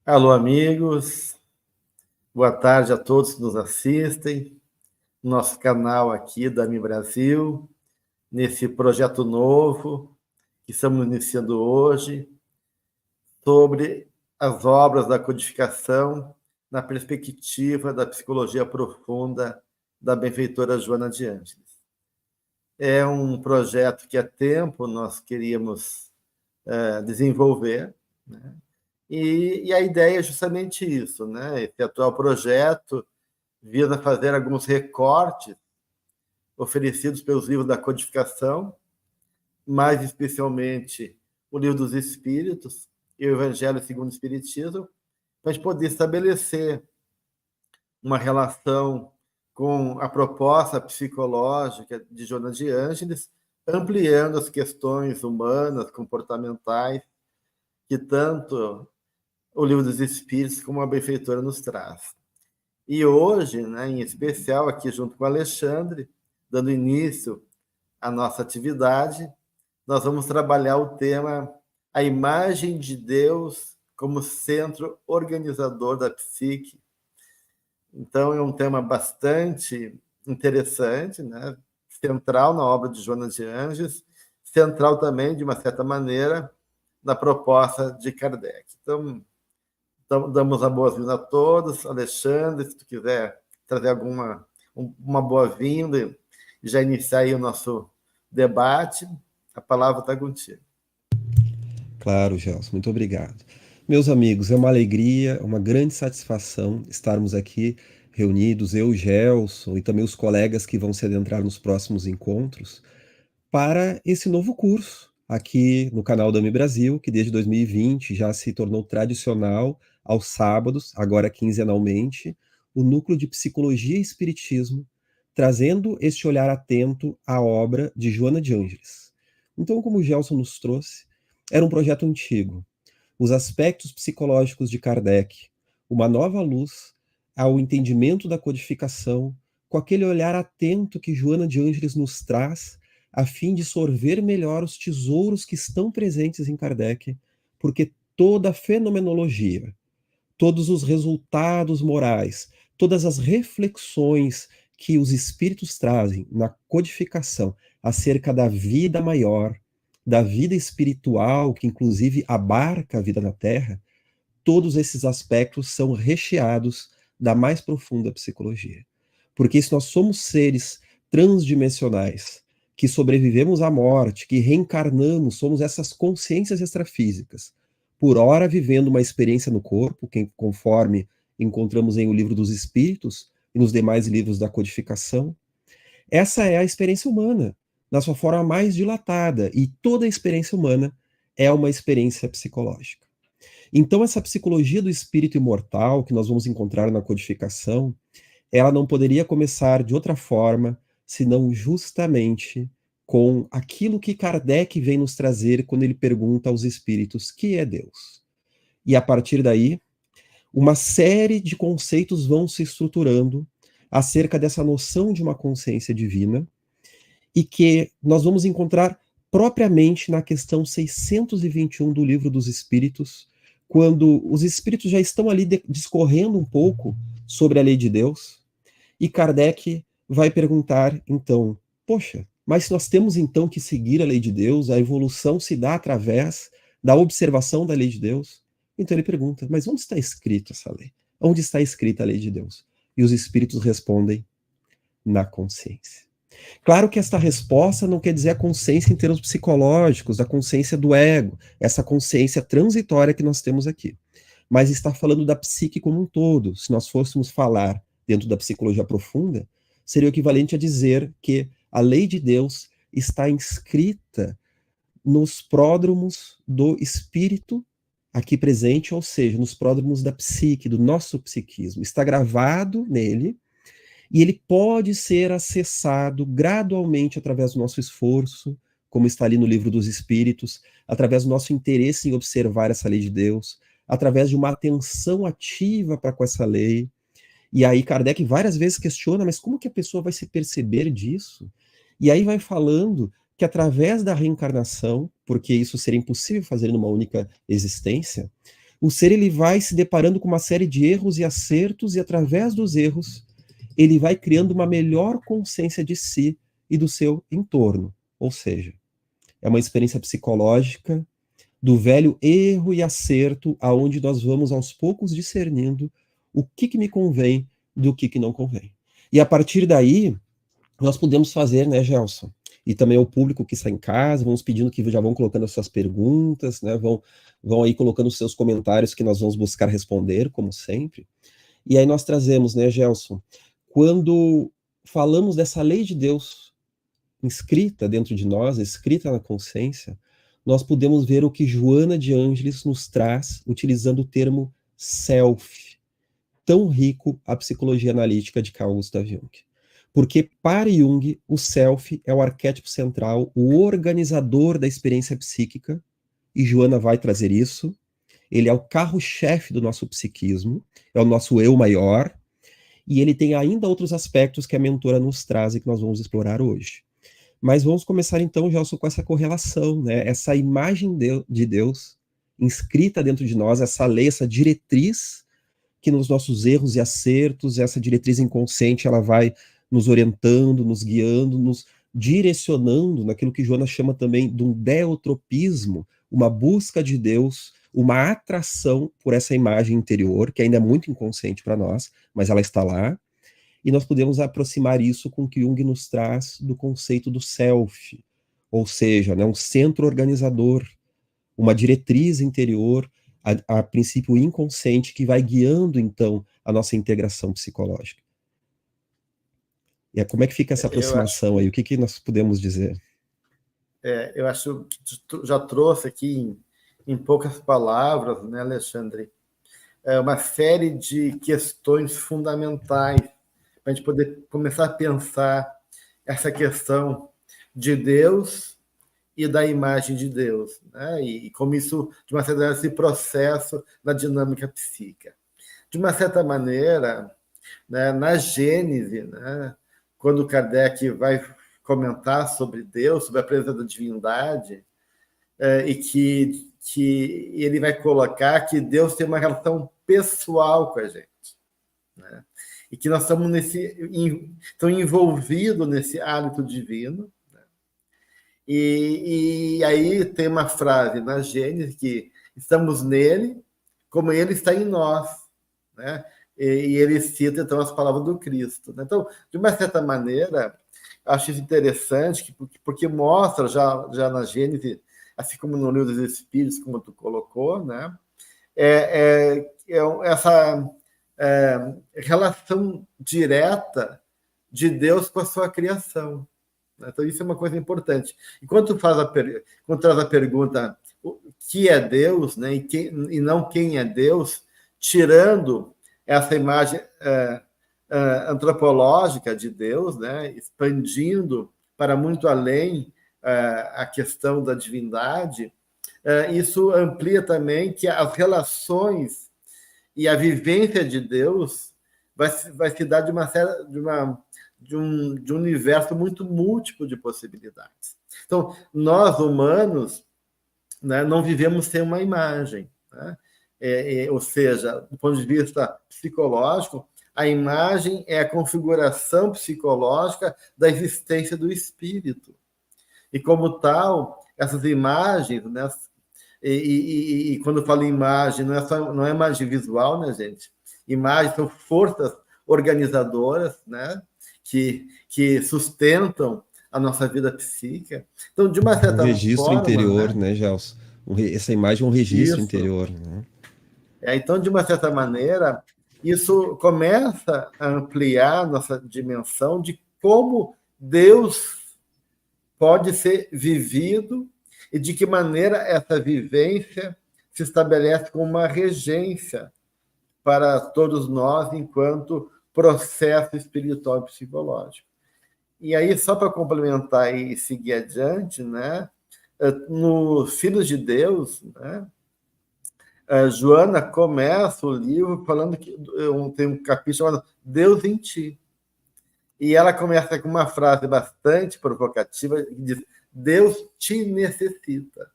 Alô, amigos. Boa tarde a todos que nos assistem. Nosso canal aqui da Mi Brasil, nesse projeto novo que estamos iniciando hoje, sobre as obras da codificação na perspectiva da psicologia profunda da benfeitora Joana de Ângeles. É um projeto que há tempo nós queríamos desenvolver, né? E a ideia é justamente isso, né? Esse atual projeto visa fazer alguns recortes oferecidos pelos livros da codificação, mais especialmente o Livro dos Espíritos e o Evangelho segundo o Espiritismo, para a gente poder estabelecer uma relação com a proposta psicológica de Joana de Ângeles, ampliando as questões humanas, comportamentais, que tanto o Livro dos Espíritos como a benfeitora nos traz. E hoje, né, em especial aqui junto com o Alexandre, dando início à nossa atividade, nós vamos trabalhar o tema a imagem de Deus como centro organizador da psique. Então, é um tema bastante interessante, né? Central na obra de Joana de Ângeles, central também, de uma certa maneira, na proposta de Kardec. Então, damos a boa-vinda a todos. Alexandre, se tu quiser trazer uma boa-vinda e já iniciar aí o nosso debate, a palavra está contigo. Claro, Gelson, muito obrigado. Meus amigos, é uma alegria, uma grande satisfação estarmos aqui reunidos, eu, Gelson, e também os colegas que vão se adentrar nos próximos encontros, para esse novo curso aqui no canal da Mi Brasil, que desde 2020 já se tornou tradicional aos sábados, agora quinzenalmente, o Núcleo de Psicologia e Espiritismo, trazendo este olhar atento à obra de Joana de Ângeles. Então, como o Gelson nos trouxe, era um projeto antigo. Os aspectos psicológicos de Kardec, uma nova luz ao entendimento da codificação, com aquele olhar atento que Joana de Ângeles nos traz, a fim de sorver melhor os tesouros que estão presentes em Kardec, porque toda a fenomenologia, todos os resultados morais, todas as reflexões que os espíritos trazem na codificação acerca da vida maior, da vida espiritual, que inclusive abarca a vida na Terra, todos esses aspectos são recheados da mais profunda psicologia. Porque se nós somos seres transdimensionais, que sobrevivemos à morte, que reencarnamos, somos essas consciências extrafísicas, por ora vivendo uma experiência no corpo, conforme encontramos em O Livro dos Espíritos e nos demais livros da codificação. Essa é a experiência humana, na sua forma mais dilatada, e toda a experiência humana é uma experiência psicológica. Então, essa psicologia do espírito imortal, que nós vamos encontrar na codificação, ela não poderia começar de outra forma, senão justamente com aquilo que Kardec vem nos trazer quando ele pergunta aos espíritos: que é Deus? E a partir daí, uma série de conceitos vão se estruturando acerca dessa noção de uma consciência divina, e que nós vamos encontrar propriamente na questão 621 do Livro dos Espíritos, quando os espíritos já estão ali discorrendo um pouco sobre a lei de Deus, e Kardec vai perguntar, então, poxa, mas nós temos então que seguir a lei de Deus, a evolução se dá através da observação da lei de Deus? Então ele pergunta, mas onde está escrita essa lei? Onde está escrita a lei de Deus? E os espíritos respondem, na consciência. Claro que esta resposta não quer dizer a consciência em termos psicológicos, a consciência do ego, essa consciência transitória que nós temos aqui. Mas está falando da psique como um todo. Se nós fôssemos falar dentro da psicologia profunda, seria o equivalente a dizer que a lei de Deus está inscrita nos pródromos do espírito aqui presente, ou seja, nos pródromos da psique, do nosso psiquismo. Está gravado nele, e ele pode ser acessado gradualmente através do nosso esforço, como está ali no Livro dos Espíritos, através do nosso interesse em observar essa lei de Deus, através de uma atenção ativa para com essa lei. E aí Kardec várias vezes questiona, mas como que a pessoa vai se perceber disso? E aí vai falando que através da reencarnação, porque isso seria impossível fazer numa única existência, o ser ele vai se deparando com uma série de erros e acertos, e através dos erros, ele vai criando uma melhor consciência de si e do seu entorno. Ou seja, é uma experiência psicológica do velho erro e acerto, aonde nós vamos aos poucos discernindo o que me convém do que não convém. E a partir daí, nós podemos fazer, né, Gelson? E também o público que está em casa, vamos pedindo que já vão colocando as suas perguntas, né, vão aí colocando os seus comentários que nós vamos buscar responder, como sempre. E aí nós trazemos, né, Gelson, quando falamos dessa lei de Deus inscrita dentro de nós, escrita na consciência, nós podemos ver o que Joana de Ângeles nos traz, utilizando o termo self, tão rico a psicologia analítica de Carl Gustav Jung. Porque para Jung, o self é o arquétipo central, o organizador da experiência psíquica, e Joana vai trazer isso. Ele é o carro-chefe do nosso psiquismo, é o nosso eu maior, e ele tem ainda outros aspectos que a mentora nos traz e que nós vamos explorar hoje. Mas vamos começar então, Gelson, com essa correlação, né? Essa imagem de Deus inscrita dentro de nós, essa lei, essa diretriz que nos nossos erros e acertos, essa diretriz inconsciente, ela vai nos orientando, nos guiando, nos direcionando naquilo que Joana chama também de um deotropismo, uma busca de Deus, uma atração por essa imagem interior, que ainda é muito inconsciente para nós, mas ela está lá. E nós podemos aproximar isso com o que Jung nos traz do conceito do self, ou seja, né, um centro organizador, uma diretriz interior, a princípio inconsciente, que vai guiando, então, a nossa integração psicológica. E como é que fica essa aproximação aí? O que nós podemos dizer? Eu acho que já trouxe aqui, em poucas palavras, né, Alexandre, uma série de questões fundamentais para a gente poder começar a pensar essa questão de Deus e da imagem de Deus, né? E como isso, de uma certa maneira, esse processo na dinâmica psíquica. De uma certa maneira, né, na Gênese, né, quando Kardec vai comentar sobre Deus, sobre a presença da divindade, e que ele vai colocar que Deus tem uma relação pessoal com a gente, né? E que nós estamos envolvidos nesse hálito divino, né? E aí tem uma frase na Gênesis que estamos nele como ele está em nós, né? E ele cita, então, as palavras do Cristo, né? Então, de uma certa maneira, acho isso interessante, porque mostra já na Gênesis, assim como no Livro dos Espíritos, como tu colocou, né? Essa relação direta de Deus com a sua criação. Então, isso é uma coisa importante. E quando traz a pergunta o que é Deus, né, e não quem é Deus, tirando essa imagem antropológica de Deus, né, expandindo para muito além a questão da divindade, isso amplia também que as relações e a vivência de Deus vai se dar de um universo muito múltiplo de possibilidades. Então, nós, humanos, né, não vivemos sem uma imagem, né? Ou seja, do ponto de vista psicológico, a imagem é a configuração psicológica da existência do espírito. E, como tal, essas imagens, né, e quando eu falo imagem, não é imagem visual, né, gente? Imagens são forças organizadoras, né, que sustentam a nossa vida psíquica. Então, de uma certa forma... Um registro interior, né, Gelson? Essa imagem é um registro interior, né? Então, de uma certa maneira, isso começa a ampliar nossa dimensão de como Deus pode ser vivido e de que maneira essa vivência se estabelece como uma regência para todos nós enquanto processo espiritual e psicológico. E aí, só para complementar e seguir adiante, né, no Filhos de Deus, né, Joana começa o livro falando que tem um capítulo chamado Deus em Ti. E ela começa com uma frase bastante provocativa que diz: Deus te necessita.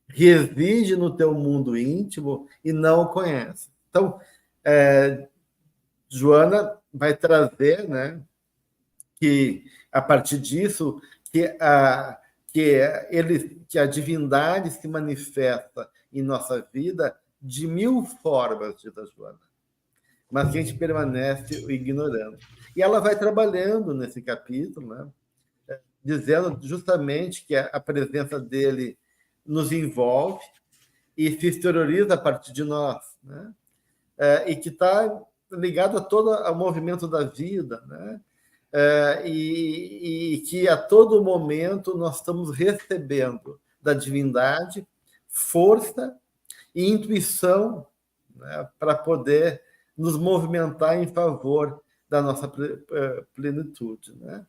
reside no teu mundo íntimo e não o conhece. Então, Joana vai trazer, né, que a partir disso que a divindade se manifesta em nossa vida de 1000 formas, diz a Joana, mas que a gente permanece ignorando. E ela vai trabalhando nesse capítulo, né, dizendo justamente que a presença dele nos envolve e se exterioriza a partir de nós, né? E que está ligado a todo o movimento da vida, né? E que a todo momento nós estamos recebendo da divindade força e intuição, né, para poder nos movimentar em favor da nossa plenitude, né?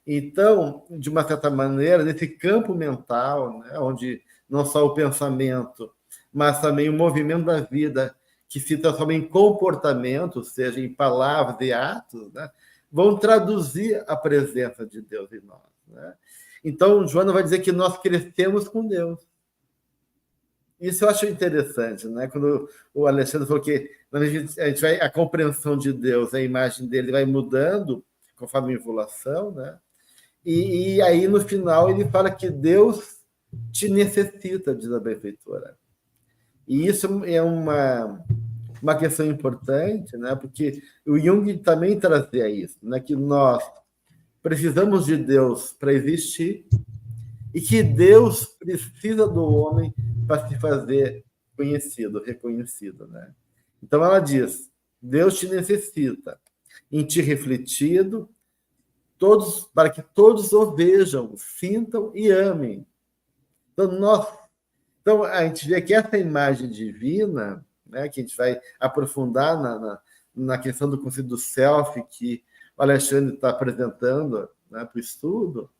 Então, de uma certa maneira, nesse campo mental, né, onde não só o pensamento, mas também o movimento da vida, que se transforma em comportamento, seja em palavras e atos, né, vão traduzir a presença de Deus em nós, né? Então, Joana vai dizer que nós crescemos com Deus. Isso eu acho interessante, né? Quando o Alexandre falou que a compreensão de Deus, a imagem dele vai mudando conforme a evolução, né? E aí, no final, ele fala que Deus te necessita, diz a benfeitora. E isso é uma questão importante, né? Porque o Jung também trazia isso, né? Que nós precisamos de Deus para existir e que Deus precisa do homem para se fazer conhecido, reconhecido, né? Então ela diz: Deus te necessita, em ti refletido, para que todos o vejam, sintam e amem. Então a gente vê que essa imagem divina, né, que a gente vai aprofundar na questão do conceito do self, que o Alexandre está apresentando, né, para o estudo,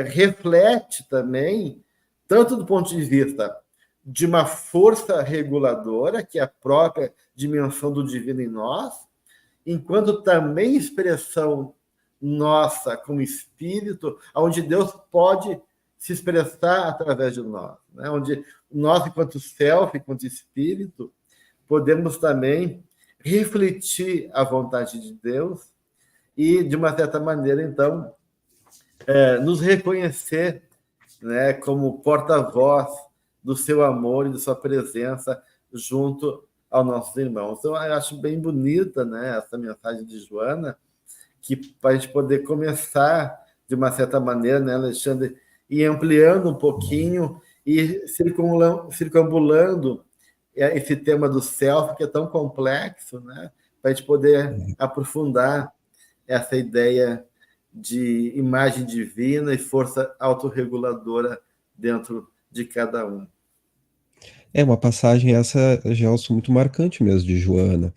reflete também, tanto do ponto de vista de uma força reguladora, que é a própria dimensão do divino em nós, enquanto também expressão nossa como espírito, onde Deus pode se expressar através de nós, né? Onde nós, enquanto self, enquanto espírito, podemos também refletir a vontade de Deus e, de uma certa maneira, então, nos reconhecer, né, como porta-voz do seu amor e de sua presença junto aos nossos irmãos. Então, eu acho bem bonita, né, essa mensagem de Joana, que para a gente poder começar, de uma certa maneira, né, Alexandre, ir ampliando um pouquinho e circunambulando esse tema do self, que é tão complexo, né, para a gente poder aprofundar essa ideia de imagem divina e força autorreguladora dentro de cada um. É uma passagem essa, Gelson, muito marcante mesmo de Joana,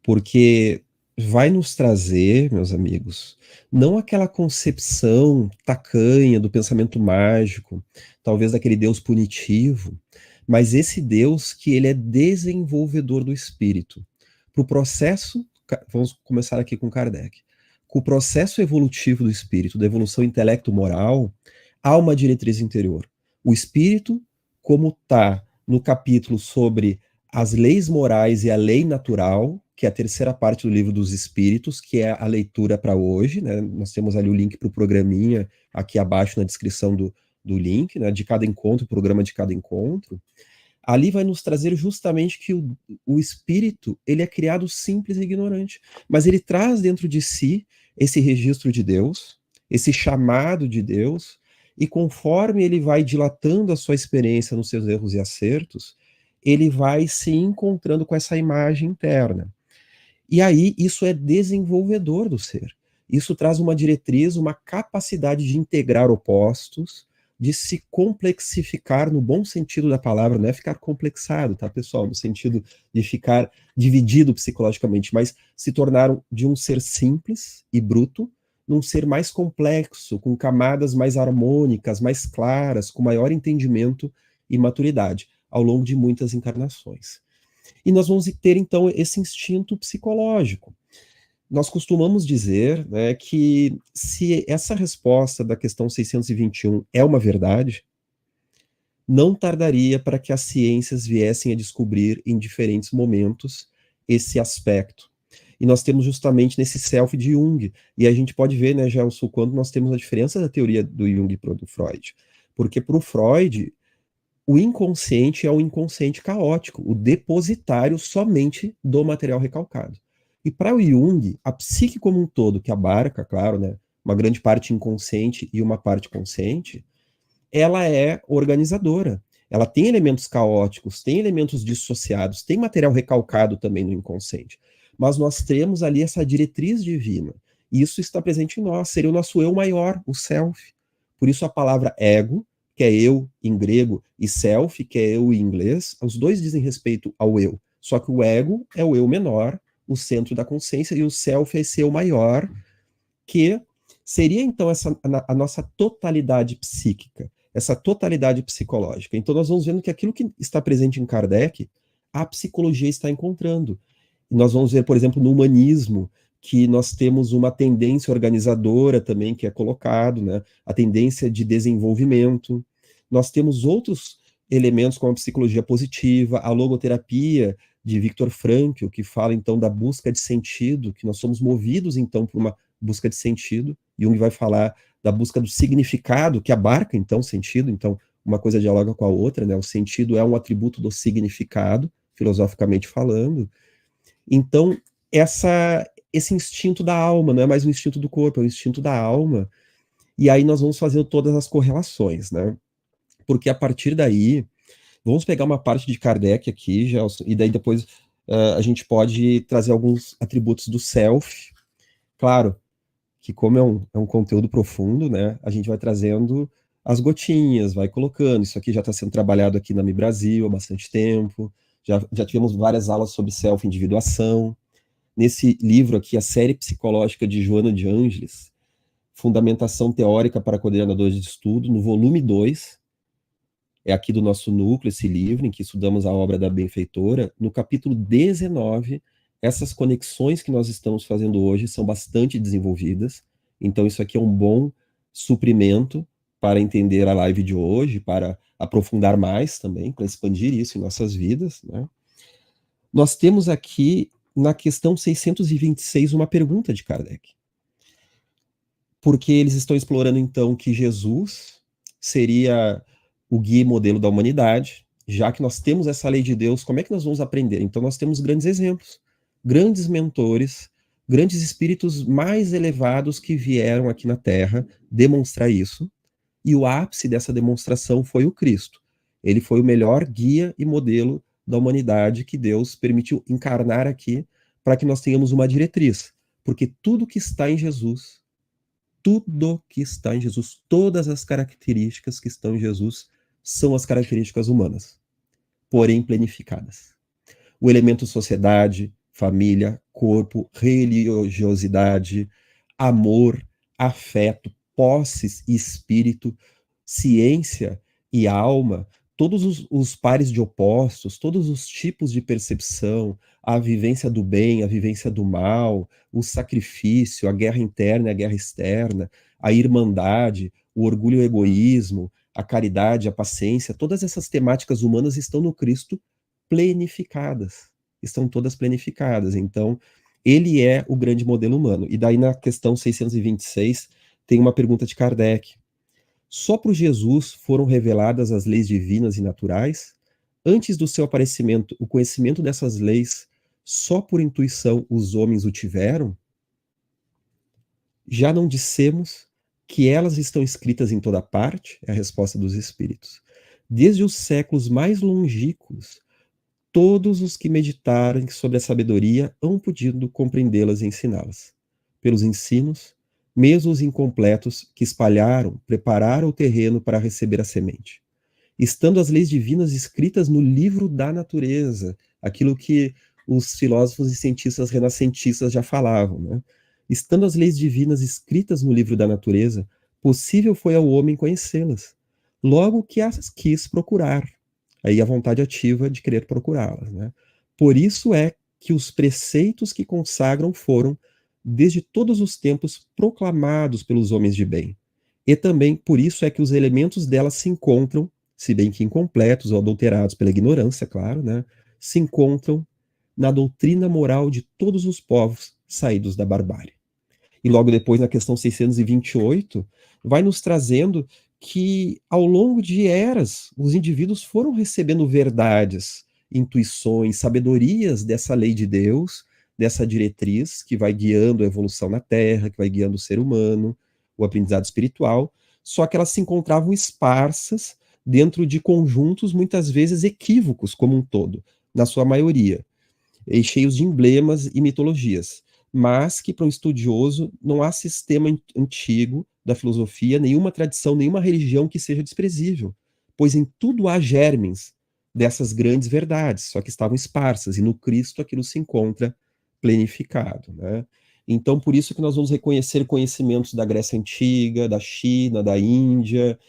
porque vai nos trazer, meus amigos, não aquela concepção tacanha do pensamento mágico, talvez daquele Deus punitivo, mas esse Deus que ele é desenvolvedor do espírito. Para o processo, vamos começar aqui com Kardec, com o processo evolutivo do espírito, da evolução intelecto-moral, há uma diretriz interior. O espírito, como está no capítulo sobre as leis morais e a lei natural, que é a terceira parte do livro dos Espíritos, que é a leitura para hoje, né? Nós temos ali o link para o programinha aqui abaixo na descrição do link, né? De cada encontro, o programa de cada encontro. Ali vai nos trazer justamente que o espírito, ele é criado simples e ignorante, mas ele traz dentro de si esse registro de Deus, esse chamado de Deus, e conforme ele vai dilatando a sua experiência nos seus erros e acertos, ele vai se encontrando com essa imagem interna. E aí isso é desenvolvedor do ser. Isso traz uma diretriz, uma capacidade de integrar opostos, de se complexificar no bom sentido da palavra, não é ficar complexado, tá, pessoal? No sentido de ficar dividido psicologicamente, mas se tornar de um ser simples e bruto num ser mais complexo, com camadas mais harmônicas, mais claras, com maior entendimento e maturidade, ao longo de muitas encarnações. E nós vamos ter, então, esse instinto psicológico. Nós costumamos dizer, né, que se essa resposta da questão 621 é uma verdade, não tardaria para que as ciências viessem a descobrir em diferentes momentos esse aspecto. E nós temos justamente nesse self de Jung, e a gente pode ver, né, Gelson, quando nós temos a diferença da teoria do Jung para do Freud. Porque para o Freud, o inconsciente é o inconsciente caótico, o depositário somente do material recalcado. E para o Jung, a psique como um todo, que abarca, claro, né, uma grande parte inconsciente e uma parte consciente, ela é organizadora. Ela tem elementos caóticos, tem elementos dissociados, tem material recalcado também no inconsciente. Mas nós temos ali essa diretriz divina. E isso está presente em nós, seria o nosso eu maior, o self. Por isso a palavra ego, que é eu em grego, e self, que é eu em inglês, os dois dizem respeito ao eu. Só que o ego é o eu menor, o centro da consciência, e o self é esse eu maior, que seria então a nossa totalidade psíquica, essa totalidade psicológica. Então nós vamos vendo que aquilo que está presente em Kardec, a psicologia está encontrando. E nós vamos ver, por exemplo, no humanismo, que nós temos uma tendência organizadora também que é colocado, né? A tendência de desenvolvimento. Nós temos outros elementos como a psicologia positiva, a logoterapia de Viktor Frankl, que fala então da busca de sentido, que nós somos movidos então por uma busca de sentido. Jung vai falar da busca do significado, que abarca então sentido, então uma coisa dialoga com a outra, né? O sentido é um atributo do significado, filosoficamente falando. Então, esse instinto da alma, não é mais um instinto do corpo, é um instinto da alma. E aí nós vamos fazer todas as correlações, né? Porque a partir daí, vamos pegar uma parte de Kardec aqui, Gelson, e daí depois a gente pode trazer alguns atributos do self. Claro que como é um conteúdo profundo, né, a gente vai trazendo as gotinhas, vai colocando. Isso aqui já está sendo trabalhado aqui na Mi Brasil há bastante tempo. Já tivemos várias aulas sobre self-individuação. Nesse livro aqui, a série psicológica de Joana de Ângeles, Fundamentação Teórica para Coordenadores de Estudo, no volume 2, é aqui do nosso núcleo esse livro, em que estudamos a obra da benfeitora. No capítulo 19, essas conexões que nós estamos fazendo hoje são bastante desenvolvidas, então isso aqui é um bom suprimento para entender a live de hoje, para aprofundar mais também, para expandir isso em nossas vidas, né? Nós temos aqui, na questão 626, uma pergunta de Kardec. Porque eles estão explorando, então, que Jesus seria o guia e modelo da humanidade. Já que nós temos essa lei de Deus, como é que nós vamos aprender? Então, nós temos grandes exemplos, grandes mentores, grandes espíritos mais elevados que vieram aqui na Terra demonstrar isso. E o ápice dessa demonstração foi o Cristo. Ele foi o melhor guia e modelo da humanidade que Deus permitiu encarnar aqui para que nós tenhamos uma diretriz. Porque tudo que está em Jesus, todas as características que estão em Jesus são as características humanas, porém planificadas. O elemento sociedade, família, corpo, religiosidade, amor, afeto, posses e espírito, ciência e alma, todos os pares de opostos, todos os tipos de percepção, a vivência do bem, a vivência do mal, o sacrifício, a guerra interna e a guerra externa, a irmandade, o orgulho e o egoísmo, a caridade, a paciência, todas essas temáticas humanas estão no Cristo planificadas, estão todas planificadas. Então, ele é o grande modelo humano. E daí na questão 626 tem uma pergunta de Kardec. Só para Jesus foram reveladas as leis divinas e naturais? Antes do seu aparecimento, o conhecimento dessas leis, só por intuição os homens o tiveram? Já não dissemos que elas estão escritas em toda parte? É a resposta dos espíritos. Desde os séculos mais longínquos, todos os que meditarem sobre a sabedoria hão podido compreendê-las e ensiná-las. Pelos ensinos, mesmo os incompletos que espalharam, prepararam o terreno para receber a semente. Estando as leis divinas escritas no livro da natureza, aquilo que os filósofos e cientistas renascentistas já falavam, né? Estando as leis divinas escritas no livro da natureza, possível foi ao homem conhecê-las, logo que as quis procurar. Aí a vontade ativa de querer procurá-las, né? Por isso é que os preceitos que consagram foram, desde todos os tempos, proclamados pelos homens de bem. E também por isso é que os elementos delas se encontram, se bem que incompletos ou adulterados pela ignorância, claro, né, se encontram na doutrina moral de todos os povos saídos da barbárie. E logo depois, na questão 628, vai nos trazendo que, ao longo de eras, os indivíduos foram recebendo verdades, intuições, sabedorias dessa lei de Deus, dessa diretriz que vai guiando a evolução na Terra, que vai guiando o ser humano, o aprendizado espiritual, só que elas se encontravam esparsas dentro de conjuntos, muitas vezes equívocos como um todo, na sua maioria, e cheios de emblemas e mitologias, mas que para um estudioso não há sistema antigo da filosofia, nenhuma tradição, nenhuma religião que seja desprezível, pois em tudo há germes dessas grandes verdades, só que estavam esparsas, e no Cristo aquilo se encontra plenificado, né? Então, por isso que nós vamos reconhecer conhecimentos da Grécia Antiga, da China, da Índia,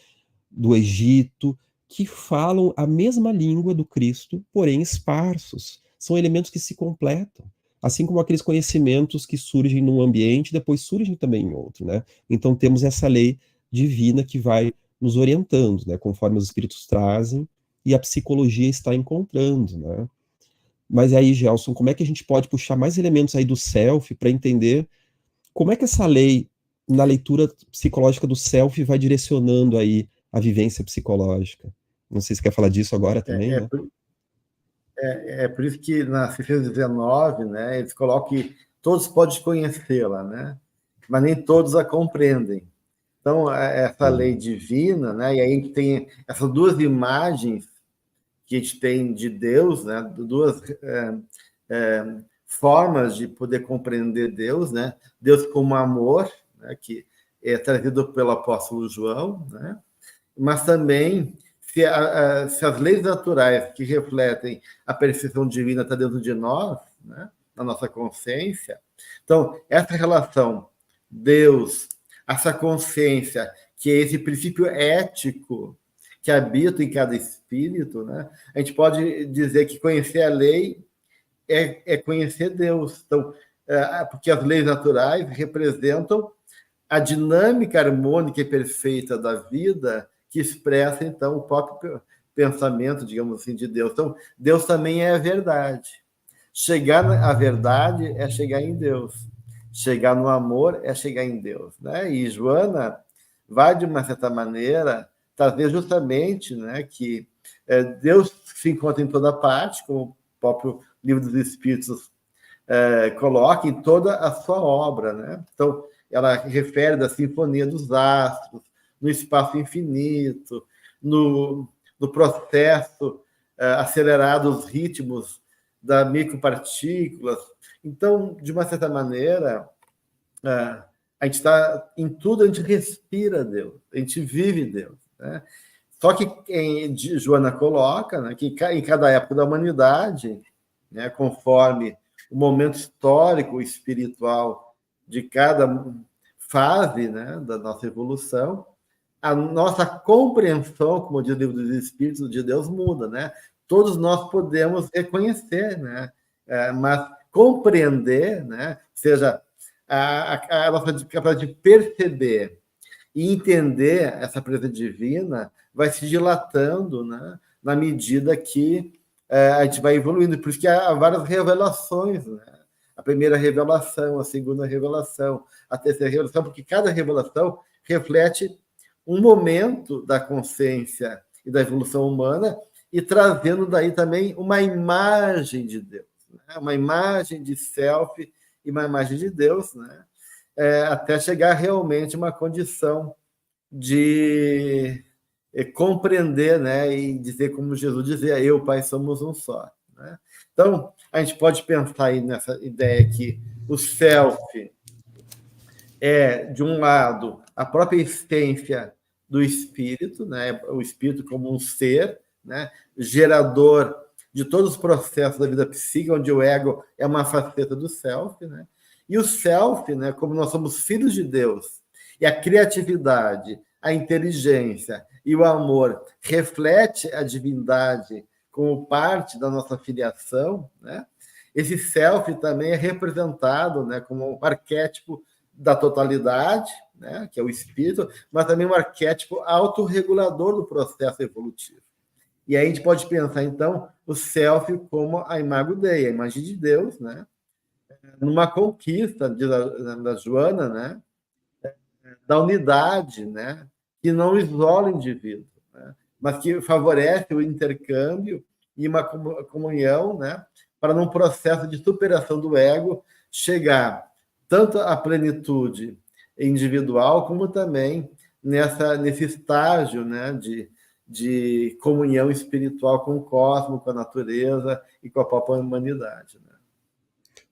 do Egito, que falam a mesma língua do Cristo, porém esparsos. São elementos que se completam. Assim como aqueles conhecimentos que surgem num ambiente, depois surgem também em outro, né? Então temos essa lei divina que vai nos orientando, né? Conforme os espíritos trazem e a psicologia está encontrando, né? Mas aí, Gelson, como é que a gente pode puxar mais elementos aí do self para entender como é que essa lei, na leitura psicológica do self, vai direcionando aí a vivência psicológica? Não sei se quer falar disso agora também, É, é, né? por, é por isso que na 619, né, eles colocam que todos podem conhecê-la, né, mas nem todos a compreendem. Então, essa lei divina, né, e aí a gente tem essas duas imagens que a gente tem de Deus, né, duas formas de poder compreender Deus, né, Deus como amor, né, que é trazido pelo apóstolo João, né, mas também se as leis naturais que refletem a perfeição divina estão dentro de nós, né, na nossa consciência, então essa relação Deus, essa consciência, que é esse princípio ético que habita em cada espírito, né, a gente pode dizer que conhecer a lei é conhecer Deus. Então, porque as leis naturais representam a dinâmica harmônica e perfeita da vida que expressa, então, o próprio pensamento, digamos assim, de Deus. Então, Deus também é a verdade. Chegar à verdade é chegar em Deus. Chegar no amor é chegar em Deus, né? E Joana vai, de uma certa maneira, trazer justamente, né, que Deus se encontra em toda parte, como o próprio Livro dos Espíritos coloca em toda a sua obra, né? Então, ela refere da sinfonia dos astros, no espaço infinito, no processo acelerado dos ritmos das micropartículas. Então, de uma certa maneira, a gente está em tudo, a gente respira Deus, a gente vive Deus, né? Só que Joana coloca, né, que em cada época da humanidade, né, conforme o momento histórico espiritual de cada fase, né, da nossa evolução, a nossa compreensão, como diz o Livro dos Espíritos, de Deus muda, né? Todos nós podemos reconhecer, né? Mas compreender, né? Seja a nossa capacidade de perceber e entender essa presença divina vai se dilatando, né? Na medida que a gente vai evoluindo. Por isso que há várias revelações, né? A primeira revelação, a segunda revelação, a terceira revelação, porque cada revelação reflete um momento da consciência e da evolução humana e trazendo daí também uma imagem de Deus, né? Uma imagem de self e uma imagem de Deus, né? Até chegar realmente a uma condição de compreender, né? E dizer como Jesus dizia, eu, Pai, somos um só, né? Então, a gente pode pensar aí nessa ideia que o self de um lado, a própria essência do espírito, né? O espírito como um ser, né? Gerador de todos os processos da vida psíquica, onde o ego é uma faceta do self, né? E o self, né? Como nós somos filhos de Deus, e a criatividade, a inteligência e o amor reflete a divindade como parte da nossa filiação, né? Esse self também é representado, né, como um arquétipo da totalidade, né, que é o espírito, mas também um arquétipo autorregulador do processo evolutivo. E aí a gente pode pensar, então, o self como a imago Dei, a imagem de Deus, né, numa conquista da Joana, né, da unidade, né, que não isola o indivíduo, né, mas que favorece o intercâmbio e uma comunhão, né, para, num processo de superação do ego, chegar tanto à plenitude individual, como também nesse estágio, né, de comunhão espiritual com o cosmos, com a natureza e com a própria humanidade. Né?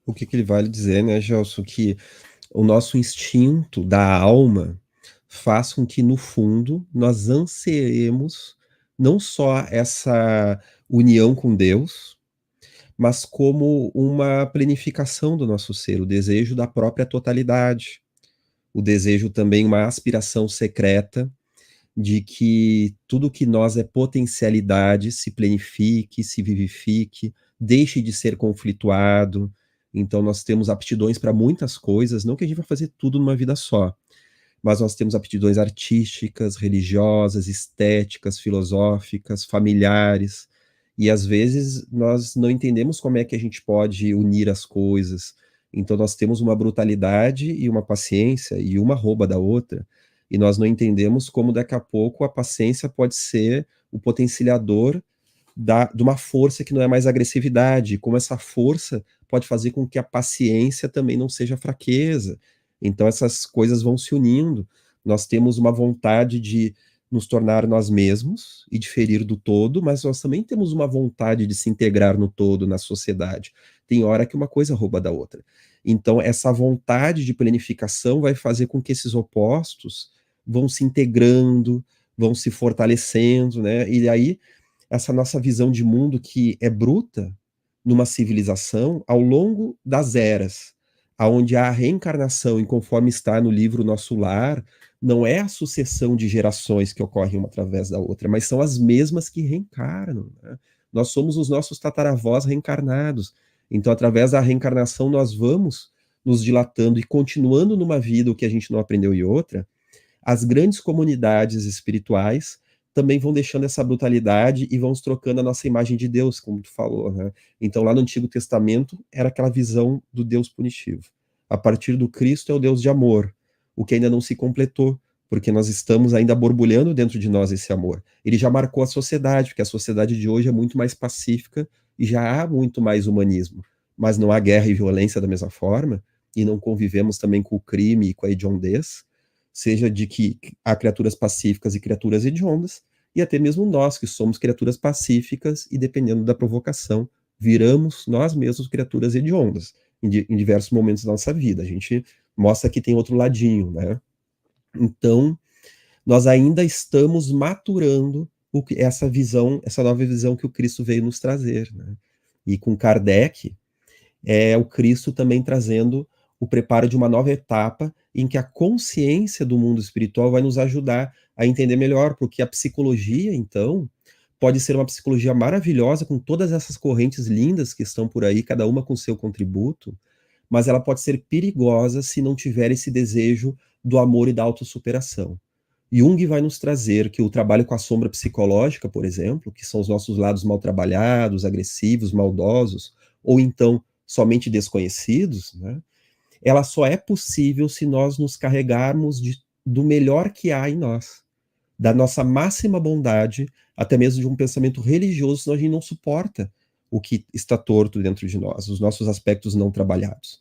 O que ele vale dizer, né, Gelson, que o nosso instinto da alma faz com que, no fundo, nós ansiemos não só essa união com Deus, mas como uma planificação do nosso ser, o desejo da própria totalidade, o desejo também, uma aspiração secreta de que tudo que nós é potencialidade se planifique, se vivifique, deixe de ser conflituado. Então nós temos aptidões para muitas coisas, não que a gente vai fazer tudo numa vida só, mas nós temos aptidões artísticas, religiosas, estéticas, filosóficas, familiares, e às vezes nós não entendemos como é que a gente pode unir as coisas. Então nós temos uma brutalidade e uma paciência, e uma rouba da outra, e nós não entendemos como daqui a pouco a paciência pode ser o potencializador de uma força que não é mais agressividade, como essa força pode fazer com que a paciência também não seja fraqueza. Então essas coisas vão se unindo. Nós temos uma vontade de nos tornar nós mesmos e diferir do todo, mas nós também temos uma vontade de se integrar no todo, na sociedade. Tem hora que uma coisa rouba da outra. Então essa vontade de planificação vai fazer com que esses opostos vão se integrando, vão se fortalecendo, né? E aí essa nossa visão de mundo que é bruta numa civilização ao longo das eras, aonde a reencarnação, e conforme está no livro Nosso Lar, não é a sucessão de gerações que ocorrem uma através da outra, mas são as mesmas que reencarnam. Né? Nós somos os nossos tataravós reencarnados. Então, através da reencarnação, nós vamos nos dilatando e continuando numa vida o que a gente não aprendeu em outra. As grandes comunidades espirituais também vão deixando essa brutalidade e vão trocando a nossa imagem de Deus, como tu falou, né? Então, lá no Antigo Testamento, era aquela visão do Deus punitivo. A partir do Cristo é o Deus de amor, o que ainda não se completou, porque nós estamos ainda borbulhando dentro de nós esse amor. Ele já marcou a sociedade, porque a sociedade de hoje é muito mais pacífica e já há muito mais humanismo. Mas não há guerra e violência da mesma forma, e não convivemos também com o crime e com a hediondez, seja de que há criaturas pacíficas e criaturas hediondas, e até mesmo nós, que somos criaturas pacíficas, e dependendo da provocação, viramos nós mesmos criaturas hediondas, em diversos momentos da nossa vida. A gente mostra que tem outro ladinho, né? Então, nós ainda estamos maturando essa visão, essa nova visão que o Cristo veio nos trazer, né? E com Kardec, é o Cristo também trazendo o preparo de uma nova etapa em que a consciência do mundo espiritual vai nos ajudar a entender melhor, porque a psicologia, então, pode ser uma psicologia maravilhosa, com todas essas correntes lindas que estão por aí, cada uma com seu contributo, mas ela pode ser perigosa se não tiver esse desejo do amor e da autossuperação. Jung vai nos trazer que o trabalho com a sombra psicológica, por exemplo, que são os nossos lados mal trabalhados, agressivos, maldosos, ou então somente desconhecidos, né? Ela só é possível se nós nos carregarmos do melhor que há em nós, da nossa máxima bondade, até mesmo de um pensamento religioso, senão a gente não suporta o que está torto dentro de nós, os nossos aspectos não trabalhados.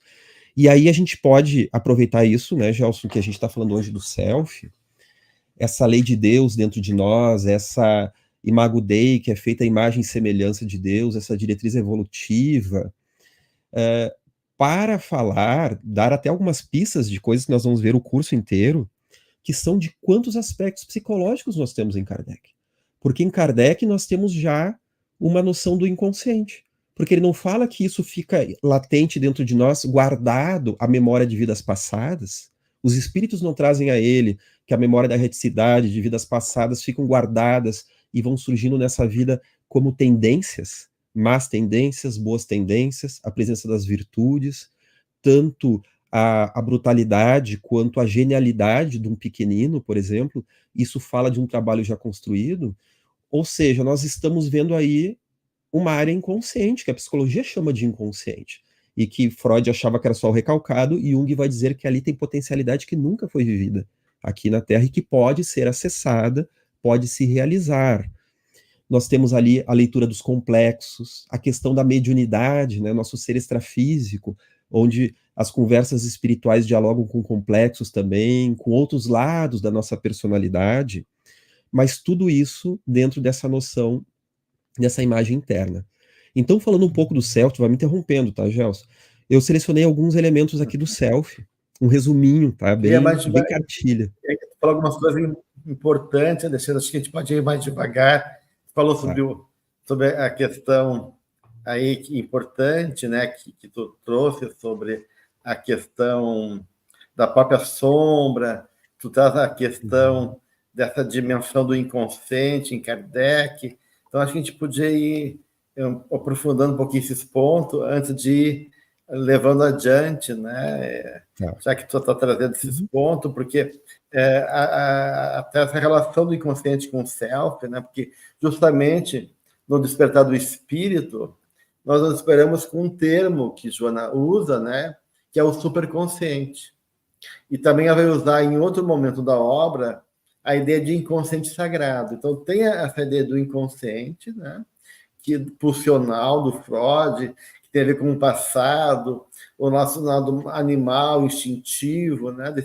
E aí a gente pode aproveitar isso, né, Gelson, que a gente está falando hoje do self, essa lei de Deus dentro de nós, essa imago Dei, que é feita a imagem e semelhança de Deus, essa diretriz evolutiva, para falar, dar até algumas pistas de coisas que nós vamos ver o curso inteiro, que são de quantos aspectos psicológicos nós temos em Kardec. Porque em Kardec nós temos já uma noção do inconsciente. Porque ele não fala que isso fica latente dentro de nós, guardado a memória de vidas passadas. Os espíritos não trazem a ele que a memória da reticidade de vidas passadas ficam guardadas e vão surgindo nessa vida como tendências, más tendências, boas tendências, a presença das virtudes, tanto a brutalidade quanto a genialidade de um pequenino, por exemplo, isso fala de um trabalho já construído, ou seja, nós estamos vendo aí uma área inconsciente, que a psicologia chama de inconsciente, e que Freud achava que era só o recalcado, e Jung vai dizer que ali tem potencialidade que nunca foi vivida aqui na Terra e que pode ser acessada, pode se realizar. Nós temos ali a leitura dos complexos, a questão da mediunidade, né, nosso ser extrafísico, onde as conversas espirituais dialogam com complexos também, com outros lados da nossa personalidade, mas tudo isso dentro dessa noção, dessa imagem interna. Então, falando um pouco do self, tu vai me interrompendo, tá, Gelson? Eu selecionei alguns elementos aqui do self, um resuminho, tá? Queria Bem, mais bem devagar, cartilha. falar algumas coisas importantes, Alexandre, acho que a gente pode ir mais devagar. Falou Tá. sobre a questão aí importante, né, que tu trouxe sobre a questão da própria sombra, tu traz a questão dessa dimensão do inconsciente em Kardec. Então, acho que a gente podia ir aprofundando um pouquinho esses pontos antes de ir levando adiante, né? Tá. Já que tu está trazendo esses pontos, porque até essa relação do inconsciente com o self, né? Porque justamente no despertar do espírito, nós nos esperamos com um termo que Joana usa, né? Que é o superconsciente. E também ela vai usar em outro momento da obra a ideia de inconsciente sagrado. Então tem essa ideia do inconsciente, né? Que pulsional do Freud, que tem a ver com o passado, o nosso lado animal, instintivo, né?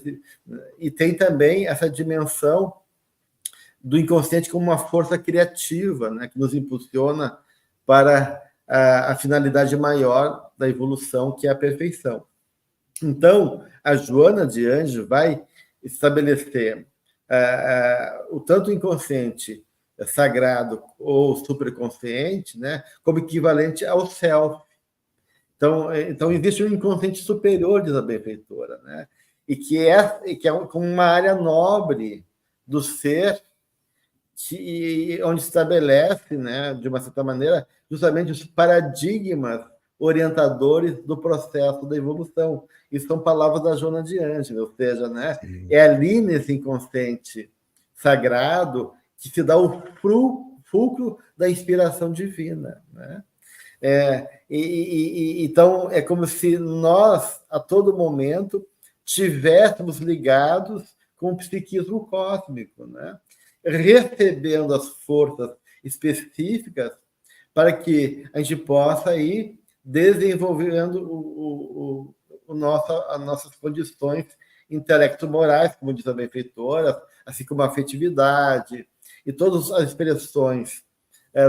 E tem também essa dimensão do inconsciente como uma força criativa, né? Que nos impulsiona para a finalidade maior da evolução, que é a perfeição. Então, a Joana de Anjos vai estabelecer o tanto inconsciente sagrado ou superconsciente, né, como equivalente ao self. Então existe um inconsciente superior, diz a benfeitora, né, e que é como uma área nobre do ser, onde estabelece, né, de uma certa maneira, justamente os paradigmas orientadores do processo da evolução. Isso são palavras da Joana de Ângeles, ou seja, né, é ali nesse inconsciente sagrado que se dá o fulcro da inspiração divina, né? Então, é como se nós, a todo momento, estivéssemos ligados com o psiquismo cósmico, né? Recebendo as forças específicas para que a gente possa ir desenvolvendo as nossas condições intelecto-morais, como diz a benfeitora, assim como a afetividade e todas as expressões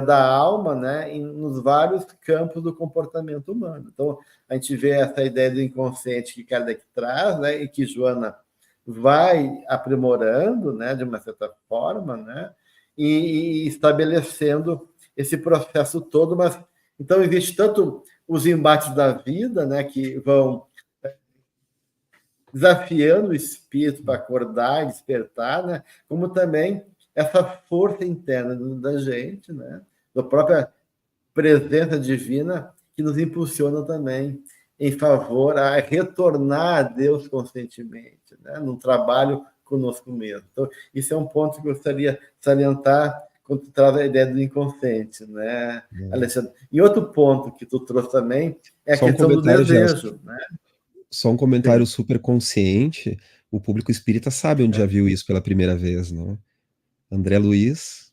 da alma, né, nos vários campos do comportamento humano. Então, a gente vê essa ideia do inconsciente que Kardec traz, né, e que Joana vai aprimorando, né, de uma certa forma, né, e estabelecendo esse processo todo. Mas então existe tanto os embates da vida, né, que vão desafiando o espírito para acordar e despertar, né, como também essa força interna da gente, né, da própria presença divina que nos impulsiona também em favor a retornar a Deus conscientemente, né, num trabalho conosco mesmo. Então, isso é um ponto que eu gostaria de salientar quando tu traz a ideia do inconsciente, né, Alexandre? E outro ponto que tu trouxe também é a questão do desejo, né? Só um comentário super consciente. O público espírita sabe onde já viu isso pela primeira vez, não? André Luiz,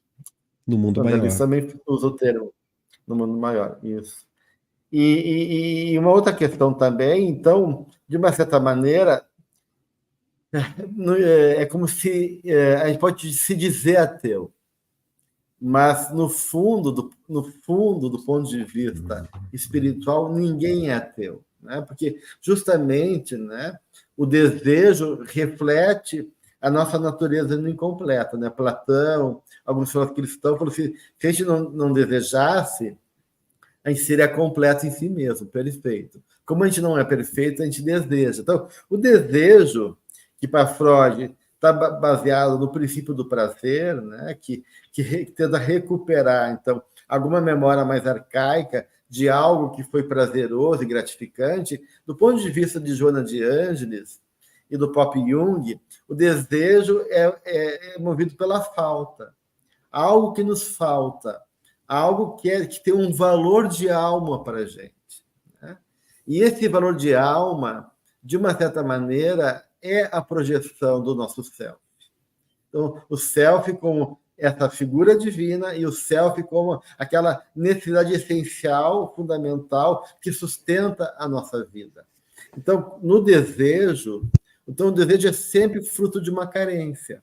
no Mundo André Luiz Maior. também usa o termo no mundo maior, isso. E uma outra questão também, então, de uma certa maneira, é como se a gente pode se dizer ateu, mas no fundo do ponto de vista espiritual, ninguém é ateu, né? Porque justamente, né, o desejo reflete a nossa natureza incompleta, né? Platão, alguns filósofos cristãos falaram assim, se a gente não desejasse, a gente seria completo em si mesmo, perfeito. Como a gente não é perfeito, a gente deseja. Então, o desejo, que para Freud está baseado no princípio do prazer, né? que tenta recuperar, então, alguma memória mais arcaica de algo que foi prazeroso e gratificante, do ponto de vista de Joana de Ângeles e do Pop Jung, o desejo é movido pela falta. Algo que nos falta, algo que tem um valor de alma para a gente. Né? E esse valor de alma, de uma certa maneira, é a projeção do nosso self. Então, o self como essa figura divina e o self como aquela necessidade essencial, fundamental, que sustenta a nossa vida. Então, no desejo, o desejo é sempre fruto de uma carência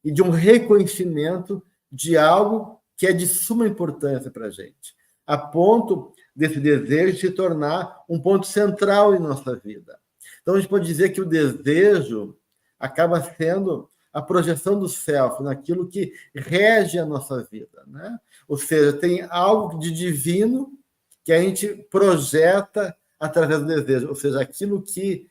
e de um reconhecimento de algo que é de suma importância para a gente, a ponto desse desejo se tornar um ponto central em nossa vida. Então, a gente pode dizer que o desejo acaba sendo a projeção do self naquilo que rege a nossa vida, né? Ou seja, tem algo de divino que a gente projeta através do desejo, ou seja, aquilo que,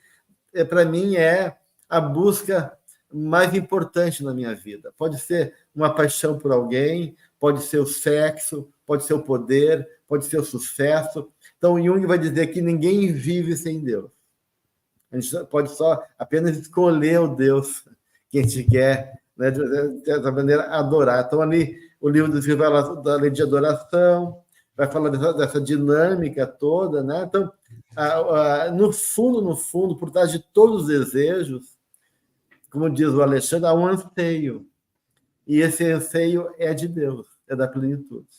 para mim, é a busca mais importante na minha vida. Pode ser uma paixão por alguém, pode ser o sexo, pode ser o poder, pode ser o sucesso. Então, Jung vai dizer que ninguém vive sem Deus. A gente pode só apenas escolher o Deus que a gente quer, né, de certa maneira, adorar. Então, ali, o livro do Silvio fala da lei de adoração, vai falar dessa dinâmica toda, né? Então, no fundo, por trás de todos os desejos, como diz o Alexandre, há um anseio. E esse anseio é de Deus, é da plenitude.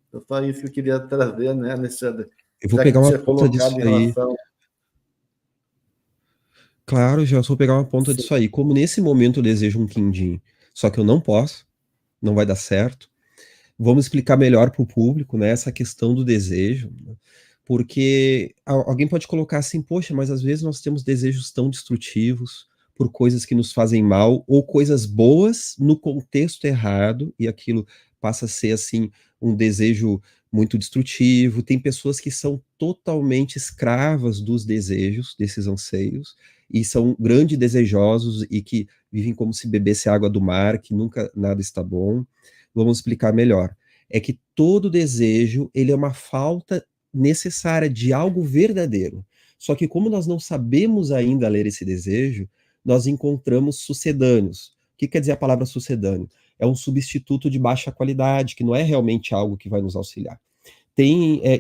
Então, só isso que eu queria trazer, né, Alexandre? Eu vou pegar uma ponta disso em aí. relação... Claro, já vou pegar uma ponta Sim. disso aí. Como nesse momento eu desejo um quindim, só que eu não posso, não vai dar certo. Vamos explicar melhor para o público, né, essa questão do desejo, né? Porque alguém pode colocar assim, poxa, mas às vezes nós temos desejos tão destrutivos por coisas que nos fazem mal, ou coisas boas no contexto errado, e aquilo passa a ser assim um desejo muito destrutivo. Tem pessoas que são totalmente escravas dos desejos, desses anseios, e são grandes desejosos e que vivem como se bebesse água do mar, que nunca nada está bom. Vamos explicar melhor. É que todo desejo, ele é uma falta necessária de algo verdadeiro. Só que como nós não sabemos ainda ler esse desejo, nós encontramos sucedâneos. O que quer dizer a palavra sucedâneo? É um substituto de baixa qualidade, que não é realmente algo que vai nos auxiliar.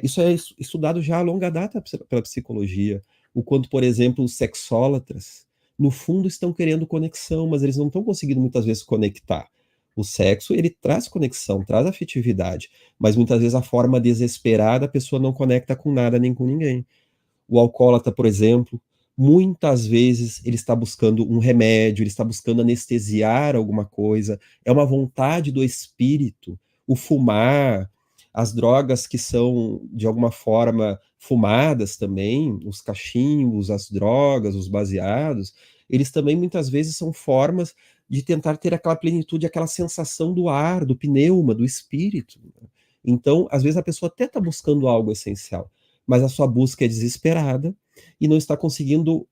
Isso é estudado já a longa data pela psicologia, o quanto, por exemplo, os sexólatras, no fundo, estão querendo conexão, mas eles não estão conseguindo muitas vezes conectar. O sexo, ele traz conexão, traz afetividade, mas muitas vezes a forma desesperada, a pessoa não conecta com nada nem com ninguém. O alcoólatra, por exemplo, muitas vezes ele está buscando um remédio, ele está buscando anestesiar alguma coisa, é uma vontade do espírito. O fumar, as drogas que são, de alguma forma, fumadas também, os cachimbos, as drogas, os baseados, eles também muitas vezes são formas de tentar ter aquela plenitude, aquela sensação do ar, do pneuma, do espírito. Então, às vezes a pessoa até está buscando algo essencial, mas a sua busca é desesperada e não está conseguindo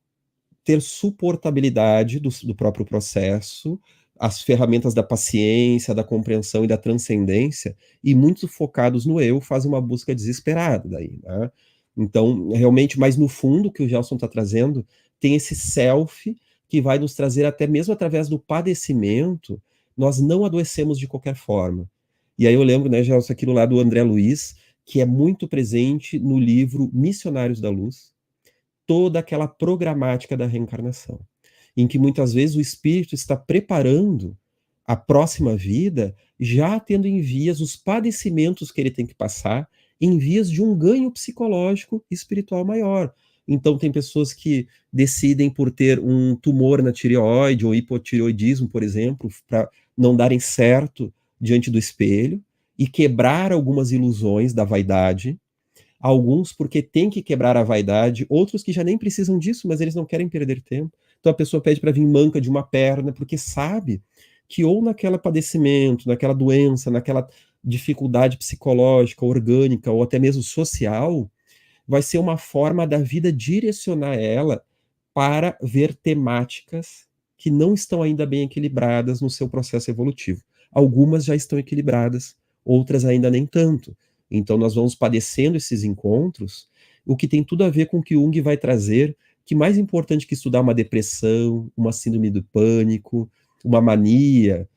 ter suportabilidade do próprio processo, as ferramentas da paciência, da compreensão e da transcendência, e muito focados no eu, fazem uma busca desesperada daí, né? Então, realmente, mas no fundo, o que o Gelson está trazendo, tem esse self que vai nos trazer, até mesmo através do padecimento, nós não adoecemos de qualquer forma. E aí eu lembro, né, Gelson, aquilo lá do André Luiz, que é muito presente no livro Missionários da Luz, toda aquela programática da reencarnação, em que muitas vezes o espírito está preparando a próxima vida, já tendo em vias os padecimentos que ele tem que passar, em vias de um ganho psicológico e espiritual maior. Então tem pessoas que decidem por ter um tumor na tireoide ou hipotireoidismo, por exemplo, para não darem certo diante do espelho e quebrar algumas ilusões da vaidade. Alguns porque tem que quebrar a vaidade, outros que já nem precisam disso, mas eles não querem perder tempo. Então a pessoa pede para vir manca de uma perna, porque sabe que ou naquela padecimento, naquela doença, naquela dificuldade psicológica, orgânica ou até mesmo social, vai ser uma forma da vida direcionar ela para ver temáticas que não estão ainda bem equilibradas no seu processo evolutivo. Algumas já estão equilibradas, outras ainda nem tanto. Então nós vamos padecendo esses encontros, o que tem tudo a ver com o que Jung vai trazer, que mais importante que estudar uma depressão, uma síndrome do pânico, uma mania,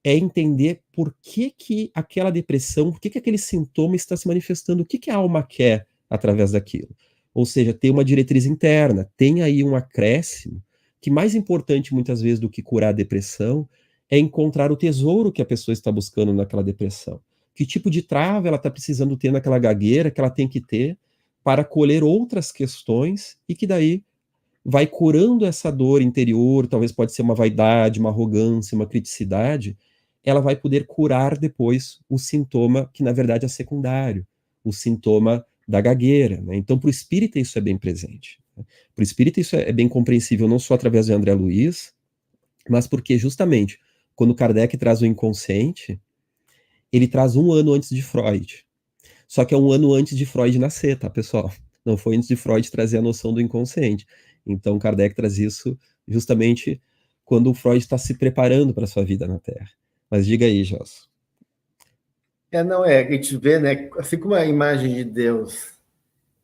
é entender por que que aquela depressão, por que que aquele sintoma está se manifestando, o que que a alma quer através daquilo. Ou seja, ter uma diretriz interna, tem aí um acréscimo, que mais importante muitas vezes do que curar a depressão, é encontrar o tesouro que a pessoa está buscando naquela depressão. Que tipo de trava ela está precisando ter naquela gagueira que ela tem que ter para colher outras questões e que daí vai curando essa dor interior, talvez pode ser uma vaidade, uma arrogância, uma criticidade, ela vai poder curar depois o sintoma que na verdade é secundário, o sintoma da gagueira, né? Então para o espírita isso é bem presente. Né? Para o espírita isso é bem compreensível não só através de André Luiz, mas porque justamente quando Kardec traz o inconsciente, ele traz 1 ano antes de Freud. Só que é 1 ano antes de Freud nascer, tá, pessoal? Não foi antes de Freud trazer a noção do inconsciente. Então, Kardec traz isso justamente quando o Freud está se preparando para a sua vida na Terra. Mas diga aí, Gelson. Não é, a gente vê, né, assim como a imagem de Deus,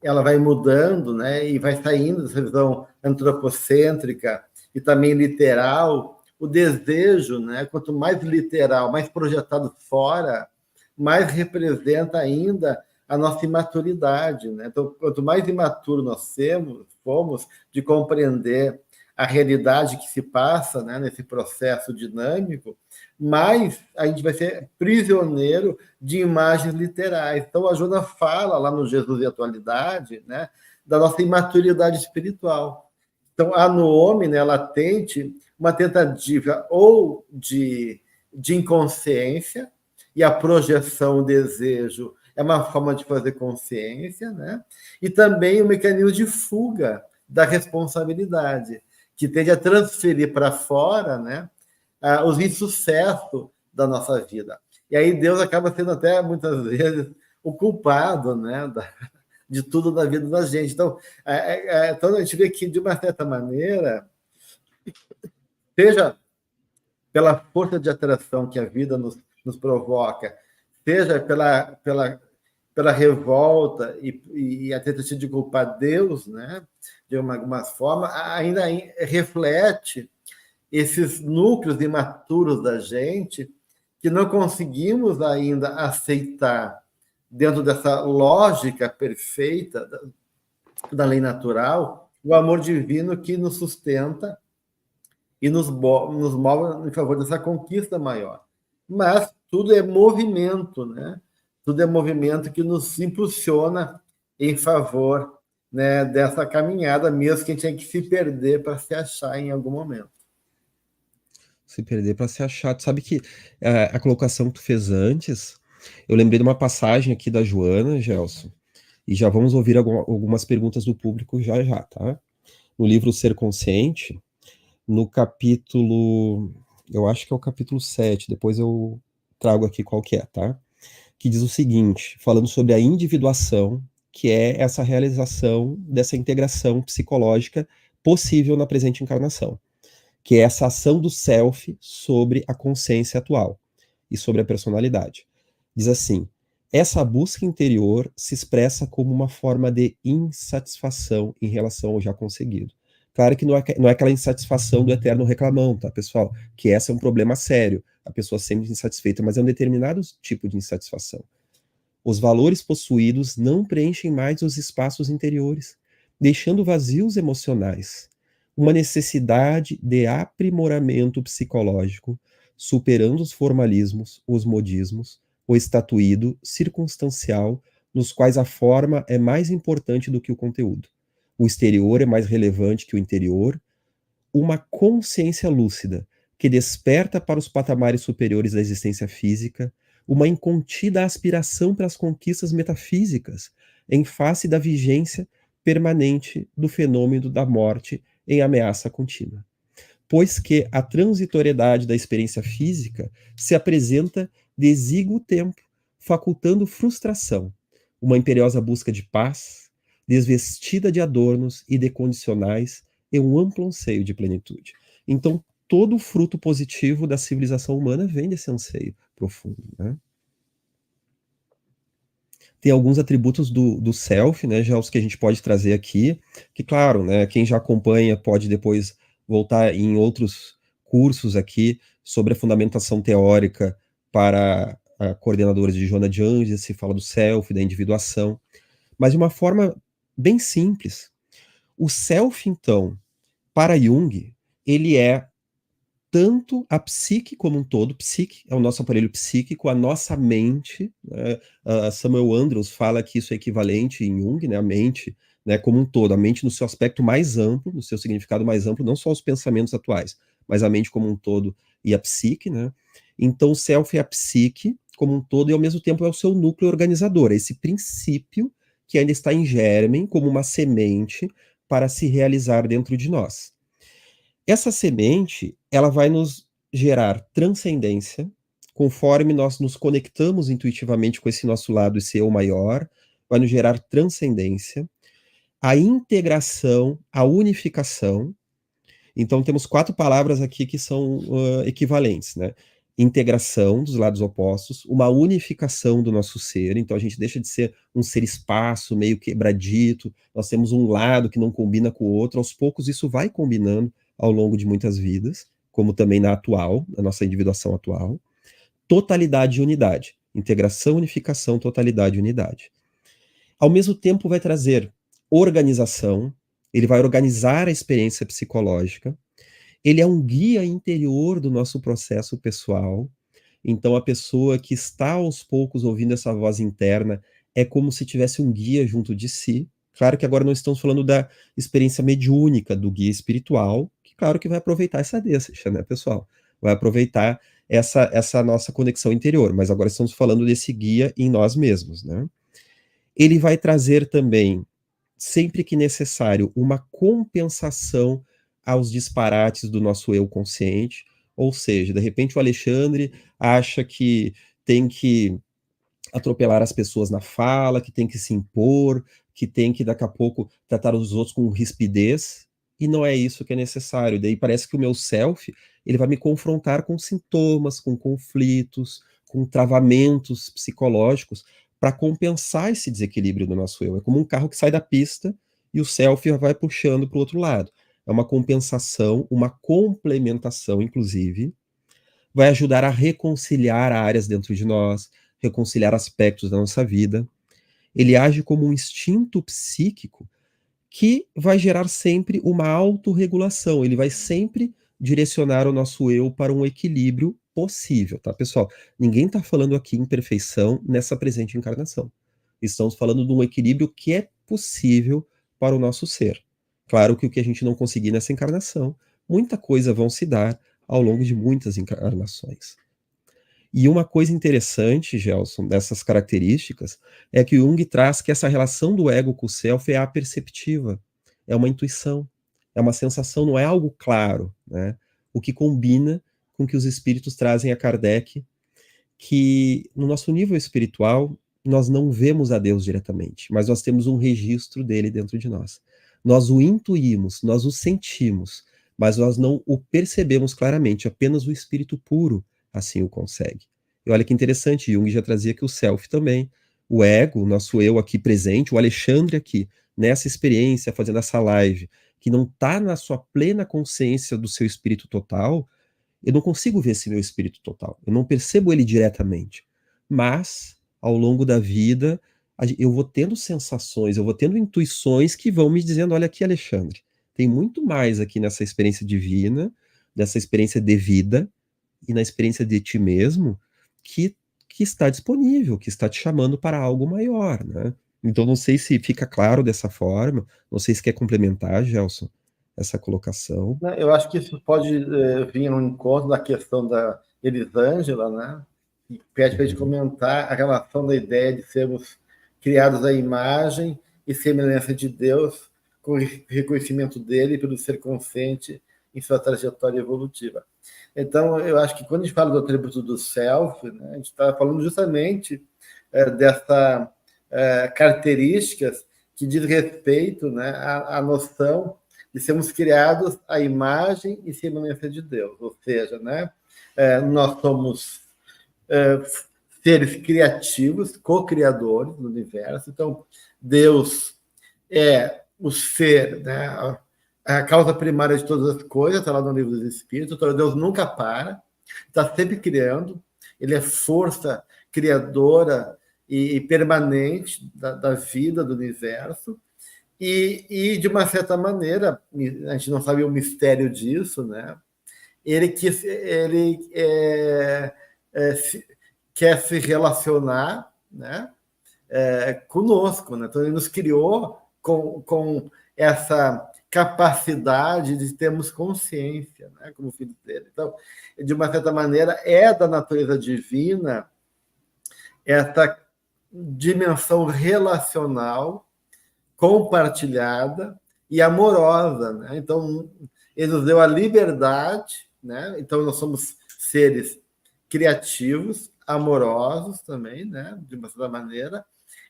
ela vai mudando, né, e vai saindo dessa visão antropocêntrica e também literal, o desejo, né, quanto mais literal, mais projetado fora, mais representa ainda a nossa imaturidade, né? Então, quanto mais imaturo nós fomos de compreender a realidade que se passa, né, nesse processo dinâmico, mais a gente vai ser prisioneiro de imagens literais. Então, a Joana fala lá no Jesus e Atualidade, né, da nossa imaturidade espiritual. Então, há no homem, né, latente uma tentativa ou de inconsciência, e a projeção, o desejo, é uma forma de fazer consciência, né? E também o mecanismo de fuga da responsabilidade, que tende a transferir para fora, né, os insucessos da nossa vida. E aí Deus acaba sendo até, muitas vezes, o culpado, né, de tudo na vida da gente. Então, então a gente vê que, de uma certa maneira, seja pela força de atração que a vida nos provoca, seja pela revolta e a tentativa de culpar Deus, né, de alguma forma, ainda reflete esses núcleos imaturos da gente que não conseguimos ainda aceitar dentro dessa lógica perfeita da lei natural, o amor divino que nos sustenta e nos move em favor dessa conquista maior. Mas tudo é movimento, né? Tudo é movimento que nos impulsiona em favor, né, dessa caminhada, mesmo que a gente tenha que se perder para se achar em algum momento. Se perder para se achar. Tu sabe que a colocação que tu fez antes, eu lembrei de uma passagem aqui da Joana, Gelson, e já vamos ouvir algumas perguntas do público já já, tá? No livro Ser Consciente, no capítulo, eu acho que é o capítulo 7, depois eu trago aqui qual que é, tá? Que diz o seguinte, falando sobre a individuação, que é essa realização dessa integração psicológica possível na presente encarnação, que é essa ação do self sobre a consciência atual e sobre a personalidade. Diz assim, essa busca interior se expressa como uma forma de insatisfação em relação ao já conseguido. Claro que não é aquela insatisfação do eterno reclamão, tá, pessoal? Que esse é um problema sério, a pessoa sempre insatisfeita, mas é um determinado tipo de insatisfação. Os valores possuídos não preenchem mais os espaços interiores, deixando vazios emocionais. Uma necessidade de aprimoramento psicológico, superando os formalismos, os modismos, o estatuído circunstancial, nos quais a forma é mais importante do que o conteúdo. O exterior é mais relevante que o interior. Uma consciência lúcida, que desperta para os patamares superiores da existência física, uma incontida aspiração para as conquistas metafísicas, em face da vigência permanente do fenômeno da morte em ameaça contínua. Pois que a transitoriedade da experiência física se apresenta de exíguo tempo, facultando frustração, uma imperiosa busca de paz, desvestida de adornos e de condicionais, e um amplo anseio de plenitude. Então, todo o fruto positivo da civilização humana vem desse anseio profundo, né? tem alguns atributos do self, né, já os que a gente pode trazer aqui, que claro, né, quem já acompanha pode depois voltar em outros cursos aqui sobre a fundamentação teórica para coordenadores de Joana de Angelis, se fala do self, da individuação, mas de uma forma bem simples. O self, então, para Jung, ele é tanto a psique como um todo, psique é o nosso aparelho psíquico, a nossa mente, né? Samuel Andrews fala que isso é equivalente em Jung, né? A mente, né, como um todo, a mente no seu aspecto mais amplo, no seu significado mais amplo, não só os pensamentos atuais, mas a mente como um todo e a psique, né? Então o self é a psique como um todo e ao mesmo tempo é o seu núcleo organizador, é esse princípio que ainda está em germen, como uma semente para se realizar dentro de nós. Essa semente, ela vai nos gerar transcendência, conforme nós nos conectamos intuitivamente com esse nosso lado, esse eu maior, vai nos gerar transcendência, a integração, a unificação. Então, temos 4 palavras aqui que são equivalentes, né? Integração dos lados opostos, uma unificação do nosso ser, então a gente deixa de ser um ser espaço, meio quebradito, nós temos um lado que não combina com o outro, aos poucos isso vai combinando ao longo de muitas vidas, como também na atual, na nossa individuação atual. Totalidade e unidade, integração, unificação, totalidade e unidade. Ao mesmo tempo vai trazer organização, ele vai organizar a experiência psicológica, ele é um guia interior do nosso processo pessoal. Então, a pessoa que está aos poucos ouvindo essa voz interna é como se tivesse um guia junto de si. Claro que agora não estamos falando da experiência mediúnica do guia espiritual, que claro que vai aproveitar essa deixa, né, pessoal? Vai aproveitar essa nossa conexão interior, mas agora estamos falando desse guia em nós mesmos, né? Ele vai trazer também, sempre que necessário, uma compensação aos disparates do nosso eu consciente, ou seja, de repente o Alexandre acha que tem que atropelar as pessoas na fala, que tem que se impor, que tem que daqui a pouco tratar os outros com rispidez, e não é isso que é necessário. Daí parece que o meu self, ele vai me confrontar com sintomas, com conflitos, com travamentos psicológicos, para compensar esse desequilíbrio do nosso eu. É como um carro que sai da pista e o self vai puxando para o outro lado. É uma compensação, uma complementação, inclusive, vai ajudar a reconciliar áreas dentro de nós, reconciliar aspectos da nossa vida. Ele age como um instinto psíquico que vai gerar sempre uma autorregulação, ele vai sempre direcionar o nosso eu para um equilíbrio possível, tá, pessoal? Ninguém está falando aqui em perfeição nessa presente encarnação. Estamos falando de um equilíbrio que é possível para o nosso ser. Claro que o que a gente não conseguir nessa encarnação, muita coisa vão se dar ao longo de muitas encarnações. E uma coisa interessante, Gelson, dessas características, é que Jung traz que essa relação do ego com o self é aperceptiva, é uma intuição, é uma sensação, não é algo claro, né? O que combina com o que os espíritos trazem a Kardec, que no nosso nível espiritual, nós não vemos a Deus diretamente, mas nós temos um registro dele dentro de nós. Nós o intuímos, nós o sentimos, mas nós não o percebemos claramente, apenas o espírito puro assim o consegue. E olha que interessante, Jung já trazia que o self também, o ego, o nosso eu aqui presente, o Alexandre aqui, nessa experiência, fazendo essa live, que não está na sua plena consciência do seu espírito total, eu não consigo ver esse meu espírito total, eu não percebo ele diretamente. Mas, ao longo da vida, eu vou tendo sensações, eu vou tendo intuições que vão me dizendo: olha aqui, Alexandre, tem muito mais aqui nessa experiência divina, nessa experiência de vida, e na experiência de ti mesmo, que está disponível, que está te chamando para algo maior, né? Então, não sei se fica claro dessa forma, não sei se quer complementar, Gelson, essa colocação. Né, eu acho que isso pode vir no encontro da questão da Elisângela, né? Que pede para a gente comentar a relação da ideia de sermos criados à imagem e semelhança de Deus, com o reconhecimento dele pelo ser consciente em sua trajetória evolutiva. Então, eu acho que quando a gente fala do atributo do self, né, a gente está falando justamente dessa características que diz respeito, né, à noção de sermos criados à imagem e semelhança de Deus, ou seja, né, nós somos seres criativos, co-criadores do universo. Então, Deus é o ser, né, a causa primária de todas as coisas, está lá no Livro dos Espíritos. Então, Deus nunca para, está sempre criando, ele é força criadora e permanente da vida, do universo, e, de uma certa maneira, a gente não sabe o mistério disso, né? Ele quer se relacionar, né, conosco, né? Então ele nos criou com essa capacidade de termos consciência, né, como filho dele. Então, de uma certa maneira, é da natureza divina essa dimensão relacional, compartilhada e amorosa, né? Então, ele nos deu a liberdade, né? Então, nós somos seres criativos, amorosos também, né? De uma certa maneira.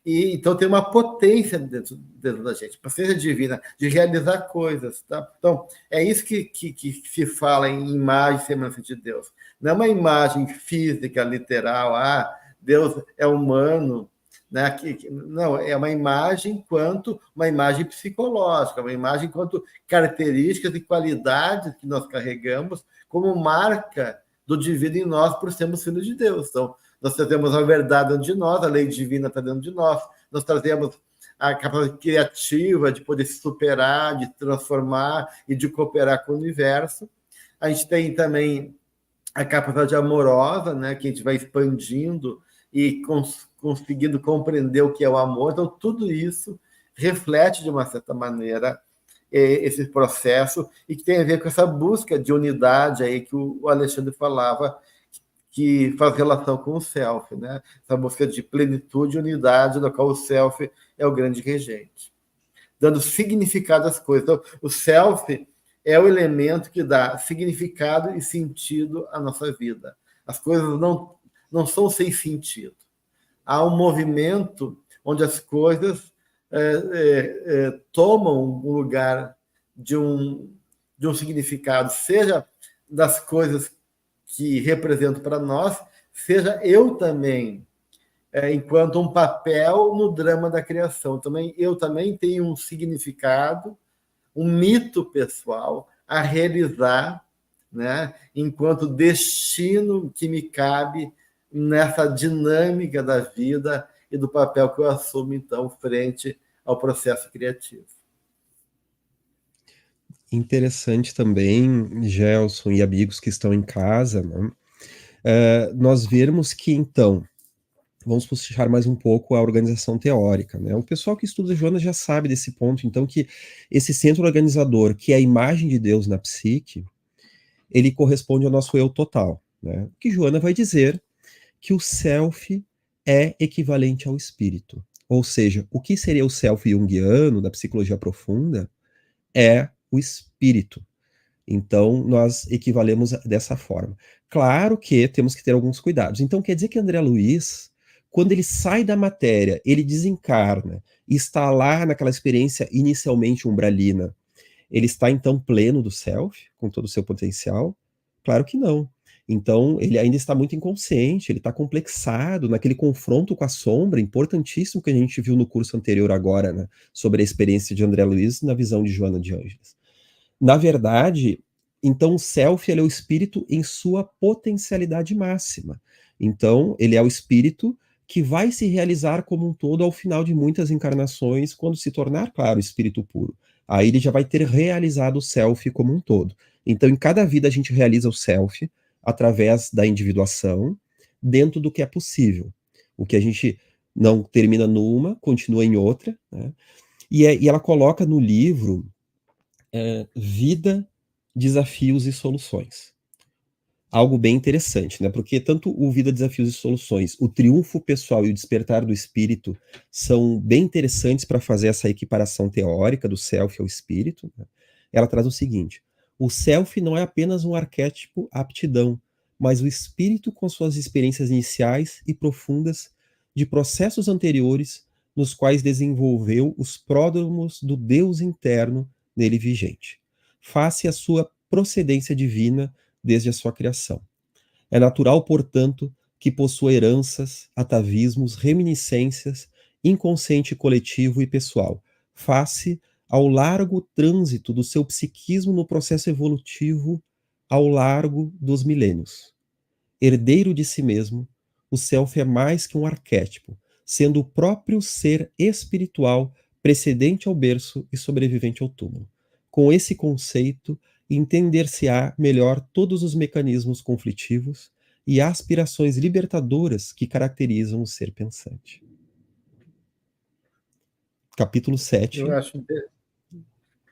E então tem uma potência dentro da gente, potência divina, de realizar coisas. Tá? Então, é isso que se fala em imagem e semelhança de Deus. Não é uma imagem física, literal, Deus é humano, né? Não, é uma imagem quanto uma imagem psicológica, uma imagem quanto características e qualidades que nós carregamos como marca do divino em nós por sermos filhos de Deus. Então, nós trazemos a verdade dentro de nós, a lei divina está dentro de nós, nós trazemos a capacidade criativa de poder se superar, de transformar e de cooperar com o universo. A gente tem também a capacidade amorosa, né, que a gente vai expandindo e conseguindo compreender o que é o amor. Então, tudo isso reflete, de uma certa maneira, esse processo e que tem a ver com essa busca de unidade aí que o Alexandre falava, que faz relação com o self, né? Essa busca de plenitude e unidade, da qual o self é o grande regente, dando significado às coisas. Então, o self é o elemento que dá significado e sentido à nossa vida. As coisas não são sem sentido. Há um movimento onde as coisas tomam um lugar de um significado, seja das coisas que represento para nós, seja eu também, enquanto um papel no drama da criação. Eu também tenho um significado, um mito pessoal a realizar, né, enquanto destino que me cabe nessa dinâmica da vida e do papel que eu assumo, então, frente ao processo criativo. Interessante também, Gelson e amigos que estão em casa, né? Nós vermos que, então, vamos puxar mais um pouco a organização teórica, né? O pessoal que estuda Joana já sabe desse ponto, então, que esse centro organizador, que é a imagem de Deus na psique, ele corresponde ao nosso eu total, né? O que Joana vai dizer que o self é equivalente ao espírito. Ou seja, o que seria o self junguiano, da psicologia profunda, é o espírito. Então, nós equivalemos dessa forma. Claro que temos que ter alguns cuidados. Então, quer dizer que André Luiz, quando ele sai da matéria, ele desencarna e está lá naquela experiência inicialmente umbralina, ele está então pleno do self, com todo o seu potencial? Claro que não. Então, ele ainda está muito inconsciente, ele está complexado naquele confronto com a sombra, importantíssimo que a gente viu no curso anterior agora, né, sobre a experiência de André Luiz na visão de Joana de Ângeles. Na verdade, então o self ele é o espírito em sua potencialidade máxima. Então, ele é o espírito que vai se realizar como um todo ao final de muitas encarnações, quando se tornar, claro, espírito puro. Aí ele já vai ter realizado o self como um todo. Então, em cada vida a gente realiza o self através da individuação, dentro do que é possível. O que a gente não termina numa, continua em outra, né? E ela coloca no livro Vida, Desafios e Soluções. Algo bem interessante, né? Porque tanto o Vida, Desafios e Soluções, o Triunfo Pessoal e o Despertar do Espírito são bem interessantes para fazer essa equiparação teórica do self ao espírito, né? Ela traz o seguinte: o self não é apenas um arquétipo aptidão, mas o espírito com suas experiências iniciais e profundas de processos anteriores nos quais desenvolveu os pródromos do Deus interno nele vigente, face à sua procedência divina desde a sua criação. É natural, portanto, que possua heranças, atavismos, reminiscências, inconsciente coletivo e pessoal, face ao largo trânsito do seu psiquismo no processo evolutivo ao largo dos milênios. Herdeiro de si mesmo, o self é mais que um arquétipo, sendo o próprio ser espiritual precedente ao berço e sobrevivente ao túmulo. Com esse conceito, entender-se-á melhor todos os mecanismos conflitivos e aspirações libertadoras que caracterizam o ser pensante. Capítulo 7. Eu acho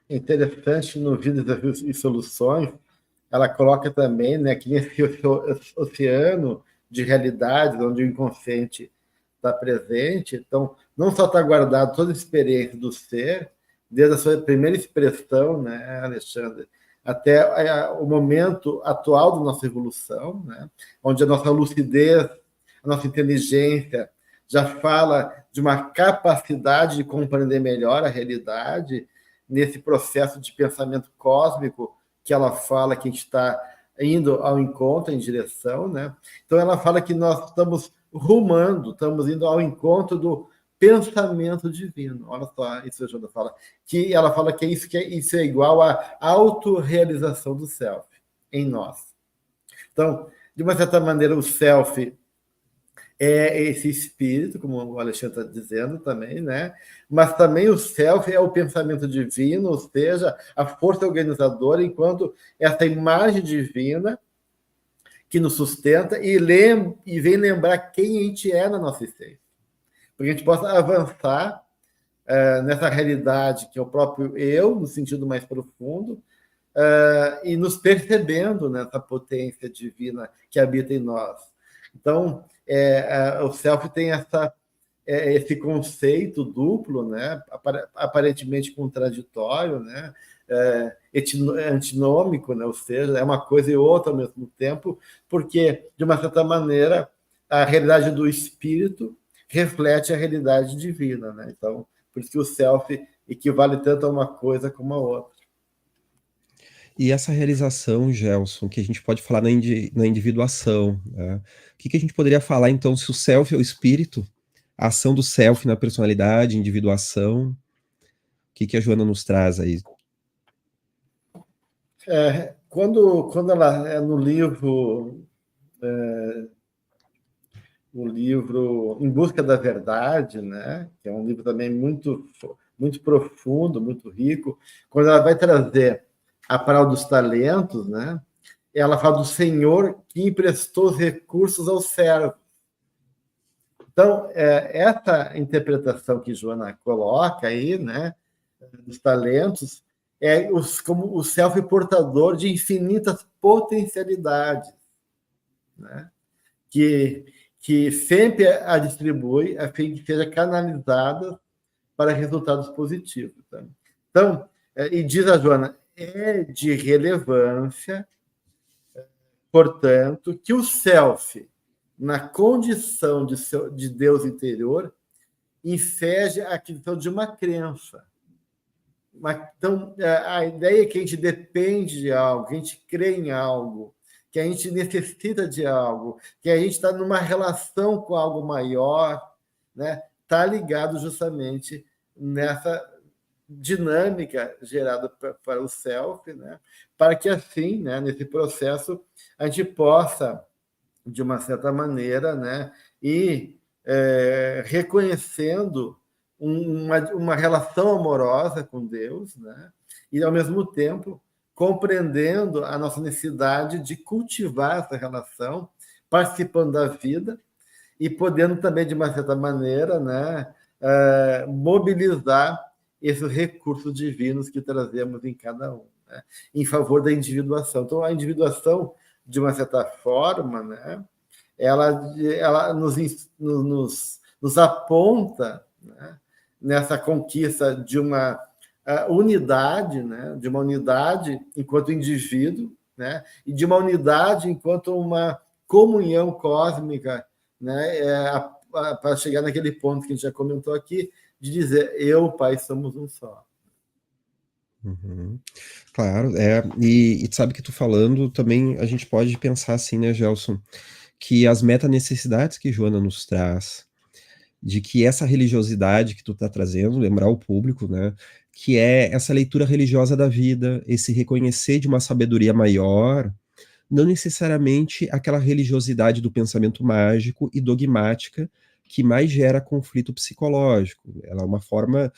interessante no Vidas, Desafios e Soluções, ela coloca também, né, que nesse oceano de realidades, onde o inconsciente está presente, então, não só está guardado toda a experiência do ser, desde a sua primeira expressão, né, Alexandre, até o momento atual da nossa evolução, né, onde a nossa lucidez, a nossa inteligência já fala de uma capacidade de compreender melhor a realidade nesse processo de pensamento cósmico que ela fala que a gente está indo ao encontro, em direção, né? Então ela fala que nós estamos rumando, estamos indo ao encontro do pensamento divino. Olha só, isso a Jona fala. Que ela fala que isso é igual à autorrealização do self em nós. Então, de uma certa maneira, o self é esse espírito, como o Alexandre está dizendo também, né? Mas também o self é o pensamento divino, ou seja, a força organizadora, enquanto essa imagem divina que nos sustenta e vem lembrar quem a gente é na nossa essência. Porque a gente possa avançar nessa realidade que é o próprio eu, no sentido mais profundo, e nos percebendo nessa potência divina que habita em nós. Então, o self tem esse conceito duplo, né, aparentemente contraditório, né, antinômico, né, ou seja, é uma coisa e outra ao mesmo tempo, porque, de uma certa maneira, a realidade do espírito reflete a realidade divina. Né? Então, por isso que o self equivale tanto a uma coisa como a outra. E essa realização, Gelson, que a gente pode falar na individuação, né? O que a gente poderia falar, então, se o self é o espírito, a ação do self na personalidade, individuação, o que a Joana nos traz aí? Quando ela é no livro o livro Em Busca da Verdade, né? Que é um livro também muito, muito profundo, muito rico, quando ela vai trazer a parábola dos talentos, né? Ela fala do Senhor que emprestou os recursos ao servo. Então, essa interpretação que Joana coloca aí, né, dos talentos, como o self portador de infinitas potencialidades, né, que sempre a distribui a fim de que seja canalizada para resultados positivos. Tá? Então, e diz a Joana, é de relevância, portanto, que o self, na condição de Deus interior, infege a aquisição de uma crença. Então, a ideia é que a gente depende de algo, que a gente crê em algo, que a gente necessita de algo, que a gente está numa relação com algo maior, né? Está ligado justamente nessa dinâmica gerada para o self, né? Para que assim, né, nesse processo, a gente possa, de uma certa maneira, né, ir reconhecendo uma relação amorosa com Deus, né, e, ao mesmo tempo, compreendendo a nossa necessidade de cultivar essa relação, participando da vida e podendo também, de uma certa maneira, né, mobilizar esses recursos divinos que trazemos em cada um, né, em favor da individuação. Então, a individuação, de uma certa forma, né, ela nos aponta, né, nessa conquista de uma unidade, né, de uma unidade enquanto indivíduo, né, e de uma unidade enquanto uma comunhão cósmica, né, para chegar naquele ponto que a gente já comentou aqui, de dizer, eu, Pai, somos um só. Uhum. Claro, e sabe que tu falando também, a gente pode pensar assim, né, Gelson, que as metanecessidades que Joana nos traz, de que essa religiosidade que tu está trazendo, lembrar o público, né, que é essa leitura religiosa da vida, esse reconhecer de uma sabedoria maior, não necessariamente aquela religiosidade do pensamento mágico e dogmática que mais gera conflito psicológico. Ela é uma forma,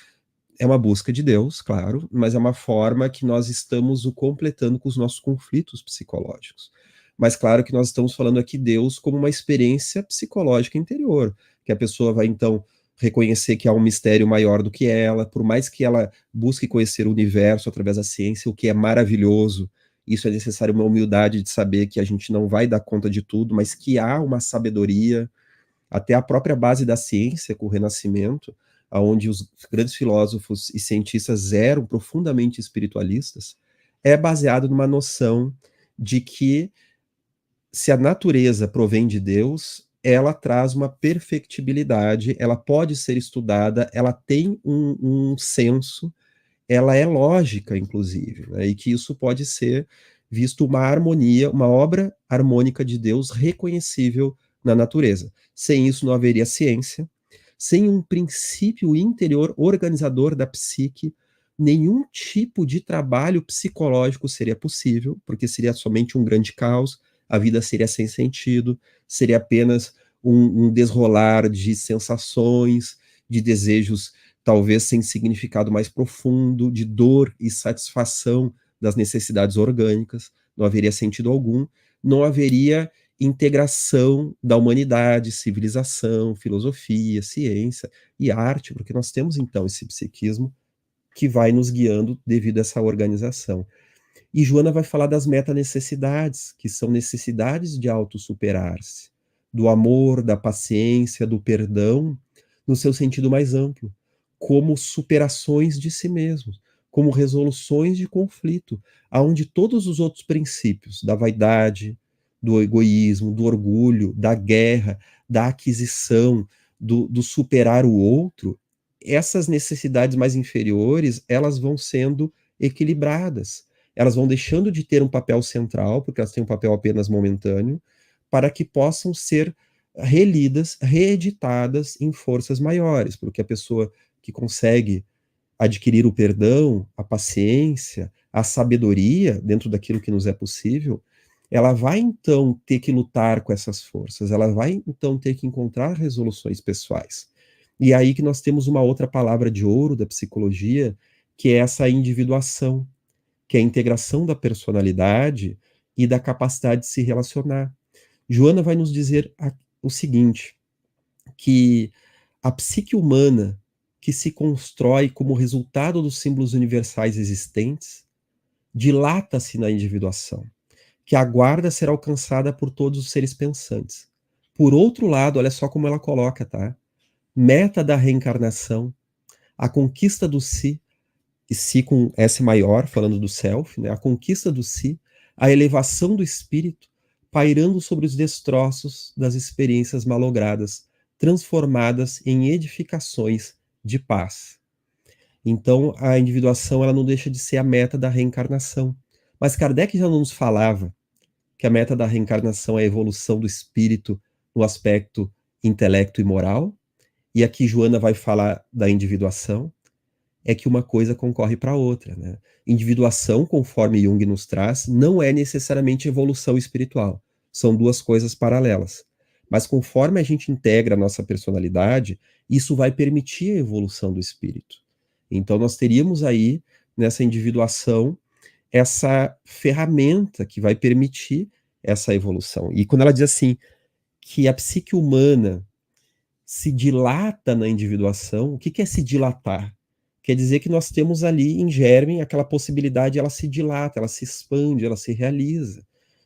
é uma busca de Deus, claro, mas é uma forma que nós estamos o completando com os nossos conflitos psicológicos. Mas claro que nós estamos falando aqui Deus como uma experiência psicológica interior, que a pessoa vai então reconhecer que há um mistério maior do que ela, por mais que ela busque conhecer o universo através da ciência, o que é maravilhoso. Isso é necessário uma humildade de saber que a gente não vai dar conta de tudo, mas que há uma sabedoria, até a própria base da ciência com o Renascimento, onde os grandes filósofos e cientistas eram profundamente espiritualistas, é baseado numa noção de que se a natureza provém de Deus, ela traz uma perfectibilidade, ela pode ser estudada, ela tem um senso, ela é lógica, inclusive, né? E que isso pode ser visto uma harmonia, uma obra harmônica de Deus reconhecível na natureza. Sem isso não haveria ciência, sem um princípio interior organizador da psique, nenhum tipo de trabalho psicológico seria possível, porque seria somente um grande caos, a vida seria sem sentido, seria apenas um desrolar de sensações, de desejos talvez sem significado mais profundo, de dor e satisfação das necessidades orgânicas, não haveria sentido algum, não haveria integração da humanidade, civilização, filosofia, ciência e arte, porque nós temos então esse psiquismo que vai nos guiando devido a essa organização. E Joana vai falar das metanecessidades, que são necessidades de autossuperar-se, do amor, da paciência, do perdão, no seu sentido mais amplo, como superações de si mesmos, como resoluções de conflito, aonde todos os outros princípios da vaidade, do egoísmo, do orgulho, da guerra, da aquisição, do superar o outro, essas necessidades mais inferiores, elas vão sendo equilibradas, elas vão deixando de ter um papel central, porque elas têm um papel apenas momentâneo, para que possam ser relidas, reeditadas em forças maiores, porque a pessoa que consegue adquirir o perdão, a paciência, a sabedoria dentro daquilo que nos é possível, ela vai então ter que lutar com essas forças, ela vai então ter que encontrar resoluções pessoais. E é aí que nós temos uma outra palavra de ouro da psicologia, que é essa individuação, que é a integração da personalidade e da capacidade de se relacionar. Joana vai nos dizer o seguinte, que a psique humana que se constrói como resultado dos símbolos universais existentes dilata-se na individuação, que aguarda ser alcançada por todos os seres pensantes. Por outro lado, olha só como ela coloca, tá? Meta da reencarnação, a conquista do si, e si com S maior, falando do self, né? A conquista do si, a elevação do espírito, pairando sobre os destroços das experiências malogradas, transformadas em edificações de paz. Então, a individuação ela não deixa de ser a meta da reencarnação. Mas Kardec já não nos falava que a meta da reencarnação é a evolução do espírito no aspecto intelecto e moral, e aqui Joana vai falar da individuação, é que uma coisa concorre para a outra, né? Individuação, conforme Jung nos traz, não é necessariamente evolução espiritual. São duas coisas paralelas. Mas conforme a gente integra a nossa personalidade, isso vai permitir a evolução do espírito. Então nós teríamos aí, nessa individuação, essa ferramenta que vai permitir essa evolução. E quando ela diz assim, que a psique humana se dilata na individuação, o que é se dilatar? Quer dizer que nós temos ali em germe aquela possibilidade, ela se dilata, ela se expande, ela se realiza.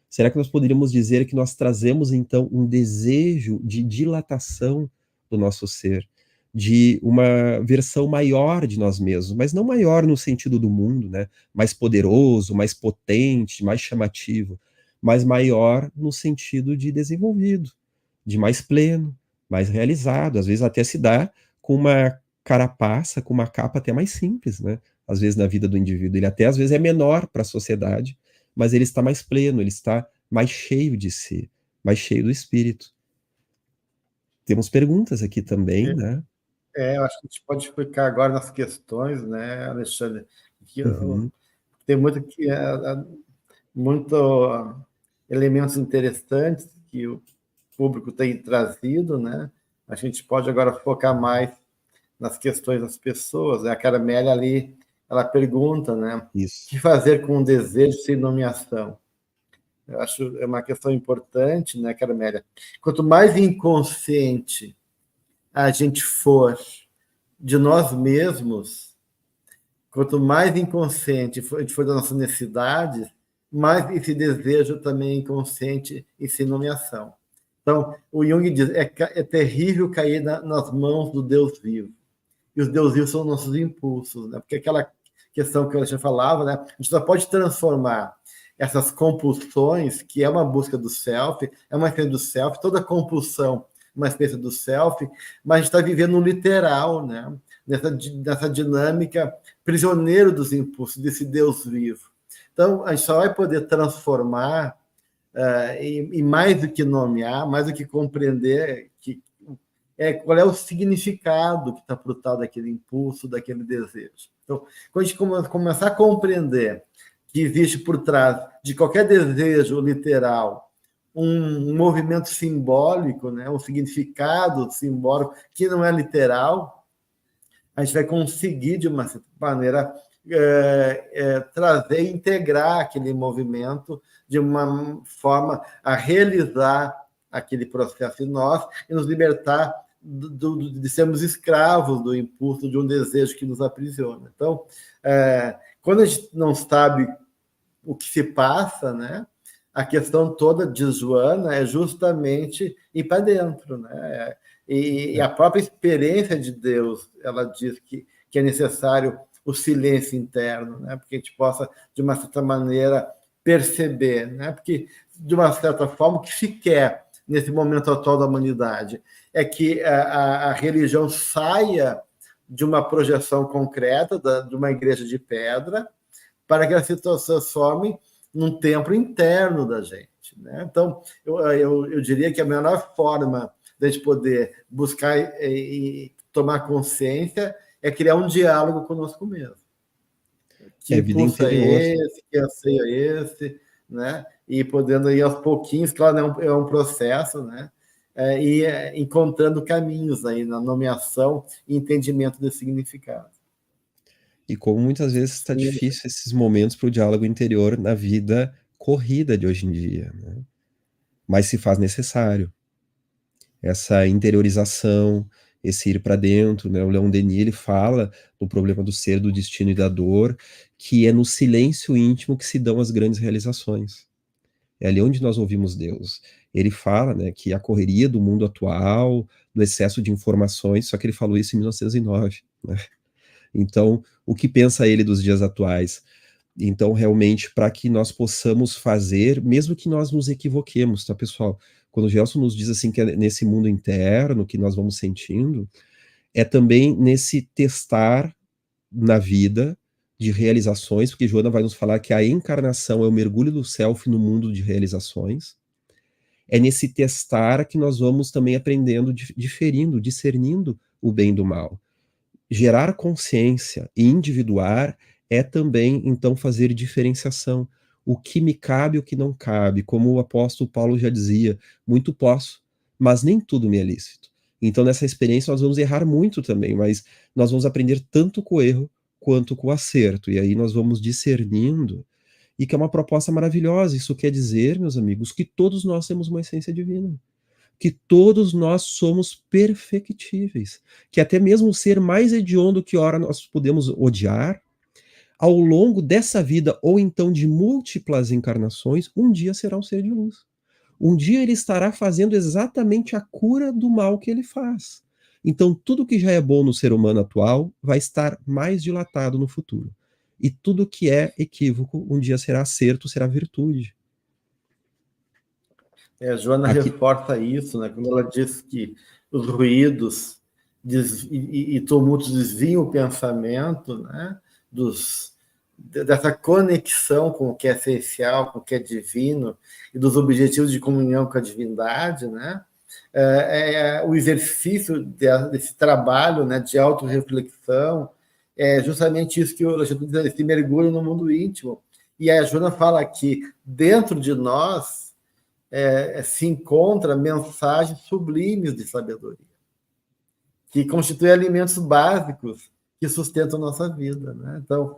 Será que nós poderíamos dizer que nós trazemos então um desejo de dilatação do nosso ser, de uma versão maior de nós mesmos, mas não maior no sentido do mundo, né? Mais poderoso, mais potente, mais chamativo, mas maior no sentido de desenvolvido, de mais pleno, mais realizado, às vezes até se dá com uma carapaça, com uma capa até mais simples, né? Às vezes na vida do indivíduo, ele até às vezes é menor para a sociedade, mas ele está mais pleno, ele está mais cheio de si, mas cheio do Espírito. Temos perguntas aqui também, né? Eu acho que a gente pode explicar agora nas questões, né, Alexandre? Que Uhum. tem muito elementos interessantes que o público tem trazido, né? A gente pode agora focar mais nas questões das pessoas, né? A Carmélia ali, ela pergunta, né? O Isso. que fazer com o desejo sem nomeação? Eu acho é uma questão importante, né, Carmélia? Quanto mais inconsciente a gente for de nós mesmos, quanto mais inconsciente a gente for das nossas necessidades, mais esse desejo também é inconsciente e sem nomeação. Então, o Jung diz, é terrível cair nas mãos do Deus vivo. E os Deus vivos são nossos impulsos, né? Porque aquela questão que eu já falava, né? A gente só pode transformar essas compulsões, que é uma busca do self, é uma experiência do self, toda compulsão é uma experiência do self, mas a gente está vivendo no literal, né? Nessa dinâmica prisioneiro dos impulsos, desse Deus vivo. Então, a gente só vai poder transformar e mais do que nomear, mais do que compreender qual é o significado que está por trás daquele impulso, daquele desejo. Então, quando a gente começar a compreender que existe por trás de qualquer desejo literal um movimento simbólico, né, um significado simbólico que não é literal, a gente vai conseguir, de uma certa maneira, trazer e integrar aquele movimento de uma forma a realizar aquele processo em nós e nos libertar de sermos escravos do impulso de um desejo que nos aprisiona. Então, quando a gente não sabe o que se passa, né, a questão toda de Joana é justamente ir para dentro, né? E a própria experiência de Deus, ela diz que é necessário o silêncio interno, né? Porque a gente possa, de uma certa maneira, perceber, né? Porque, de uma certa forma, o que se quer nesse momento atual da humanidade é que a religião saia de uma projeção concreta de uma igreja de pedra para que ela se transforme num templo interno da gente, né? Então, eu diria que a melhor forma de a gente poder buscar e tomar consciência é criar um diálogo conosco mesmo. Que Vida impulso é interior. esse? Que anseio é esse? Né? E podendo ir aos pouquinhos, claro, é um processo, né? E encontrando caminhos aí na nomeação e entendimento desse significado. E como muitas vezes está Sim, difícil esses momentos para o diálogo interior na vida corrida de hoje em dia, né? Mas se faz necessário essa interiorização, esse ir para dentro, né? O Leon Denis ele fala do problema do ser, do destino e da dor, que é no silêncio íntimo que se dão as grandes realizações. É ali onde nós ouvimos Deus. Ele fala, né, que a correria do mundo atual, do excesso de informações, só que ele falou isso em 1909, né? Então, o que pensa ele dos dias atuais? Então, realmente, para que nós possamos fazer, mesmo que nós nos equivoquemos, tá, pessoal? Quando o Gelson nos diz assim que é nesse mundo interno que nós vamos sentindo, é também nesse testar na vida de realizações, porque Joana vai nos falar que a encarnação é o mergulho do self no mundo de realizações. É nesse testar que nós vamos também aprendendo, diferindo, discernindo o bem do mal. Gerar consciência e individuar é também, então, fazer diferenciação. O que me cabe e o que não cabe. Como o apóstolo Paulo já dizia, muito posso, mas nem tudo me é lícito. Então, nessa experiência, nós vamos errar muito também, mas nós vamos aprender tanto com o erro quanto com o acerto. E aí nós vamos discernindo, e que é uma proposta maravilhosa. Isso quer dizer, meus amigos, que todos nós temos uma essência divina, que todos nós somos perfectíveis, que até mesmo o ser mais hediondo que ora nós podemos odiar, ao longo dessa vida, ou então de múltiplas encarnações, um dia será um ser de luz. Um dia ele estará fazendo exatamente a cura do mal que ele faz. Então, tudo que já é bom no ser humano atual vai estar mais dilatado no futuro. E tudo que é equívoco, um dia será acerto, será virtude. A Joana Aqui, reforça isso, né? Quando ela diz que os ruídos e tumultos desviam o pensamento, né? dessa conexão com o que é essencial, com o que é divino, e dos objetivos de comunhão com a divindade, né? O exercício desse trabalho, né, de autorreflexão, é justamente isso que o Alexandre diz, esse mergulho no mundo íntimo. E a Joana fala que dentro de nós se encontra mensagens sublimes de sabedoria, que constituem alimentos básicos que sustentam a nossa vida, né? Então,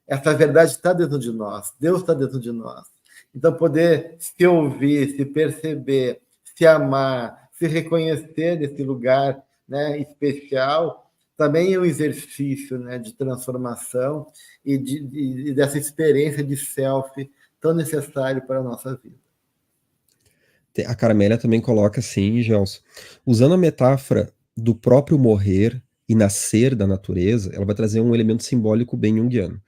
essa verdade está dentro de nós, Deus está dentro de nós. Então, poder se ouvir, se perceber, se amar, se reconhecer nesse lugar, né, especial, também é um exercício, né, de transformação e dessa experiência de self tão necessário para a nossa vida. A Carmélia também coloca assim, Gelson, usando a metáfora do próprio morrer e nascer da natureza, ela vai trazer um elemento simbólico bem junguiano.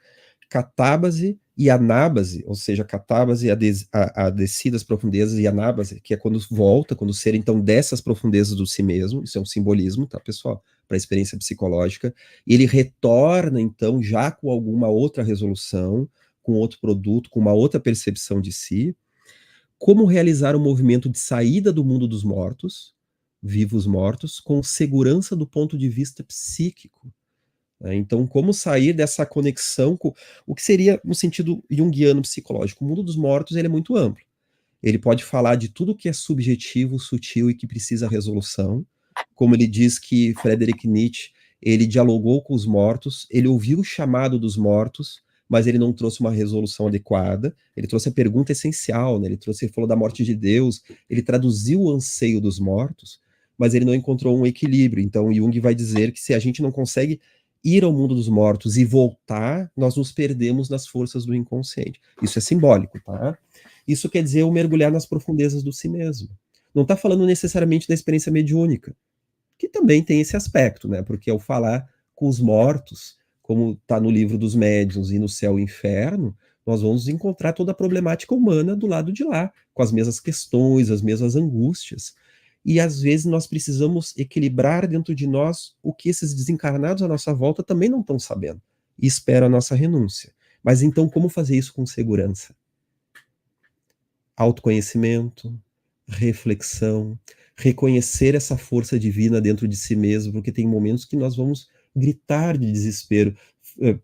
Catábase e anábase, ou seja, catábase a descida às profundezas e anábase, que é quando volta, quando o ser então desce às profundezas do si mesmo, isso é um simbolismo, tá, pessoal, para a experiência psicológica, e ele retorna então já com alguma outra resolução, com outro produto, com uma outra percepção de si. Como realizar um movimento de saída do mundo dos mortos, vivos mortos, com segurança do ponto de vista psíquico. Então, como sair dessa conexão com o que seria no sentido junguiano psicológico? O mundo dos mortos ele é muito amplo. Ele pode falar de tudo que é subjetivo, sutil e que precisa resolução. Como ele diz que Friedrich Nietzsche, ele dialogou com os mortos, ele ouviu o chamado dos mortos, mas ele não trouxe uma resolução adequada. Ele trouxe a pergunta essencial, né? Ele falou da morte de Deus, ele traduziu o anseio dos mortos, mas ele não encontrou um equilíbrio. Então, Jung vai dizer que se a gente não consegue ir ao mundo dos mortos e voltar, nós nos perdemos nas forças do inconsciente. Isso é simbólico, tá? Isso quer dizer o mergulhar nas profundezas do si mesmo. Não está falando necessariamente da experiência mediúnica, que também tem esse aspecto, né? Porque ao falar com os mortos, como está no livro dos médiuns e no céu e inferno, nós vamos encontrar toda a problemática humana do lado de lá, com as mesmas questões, as mesmas angústias. E às vezes nós precisamos equilibrar dentro de nós o que esses desencarnados à nossa volta também não estão sabendo e esperam a nossa renúncia. Mas então, como fazer isso com segurança? Autoconhecimento, reflexão, reconhecer essa força divina dentro de si mesmo, porque tem momentos que nós vamos gritar de desespero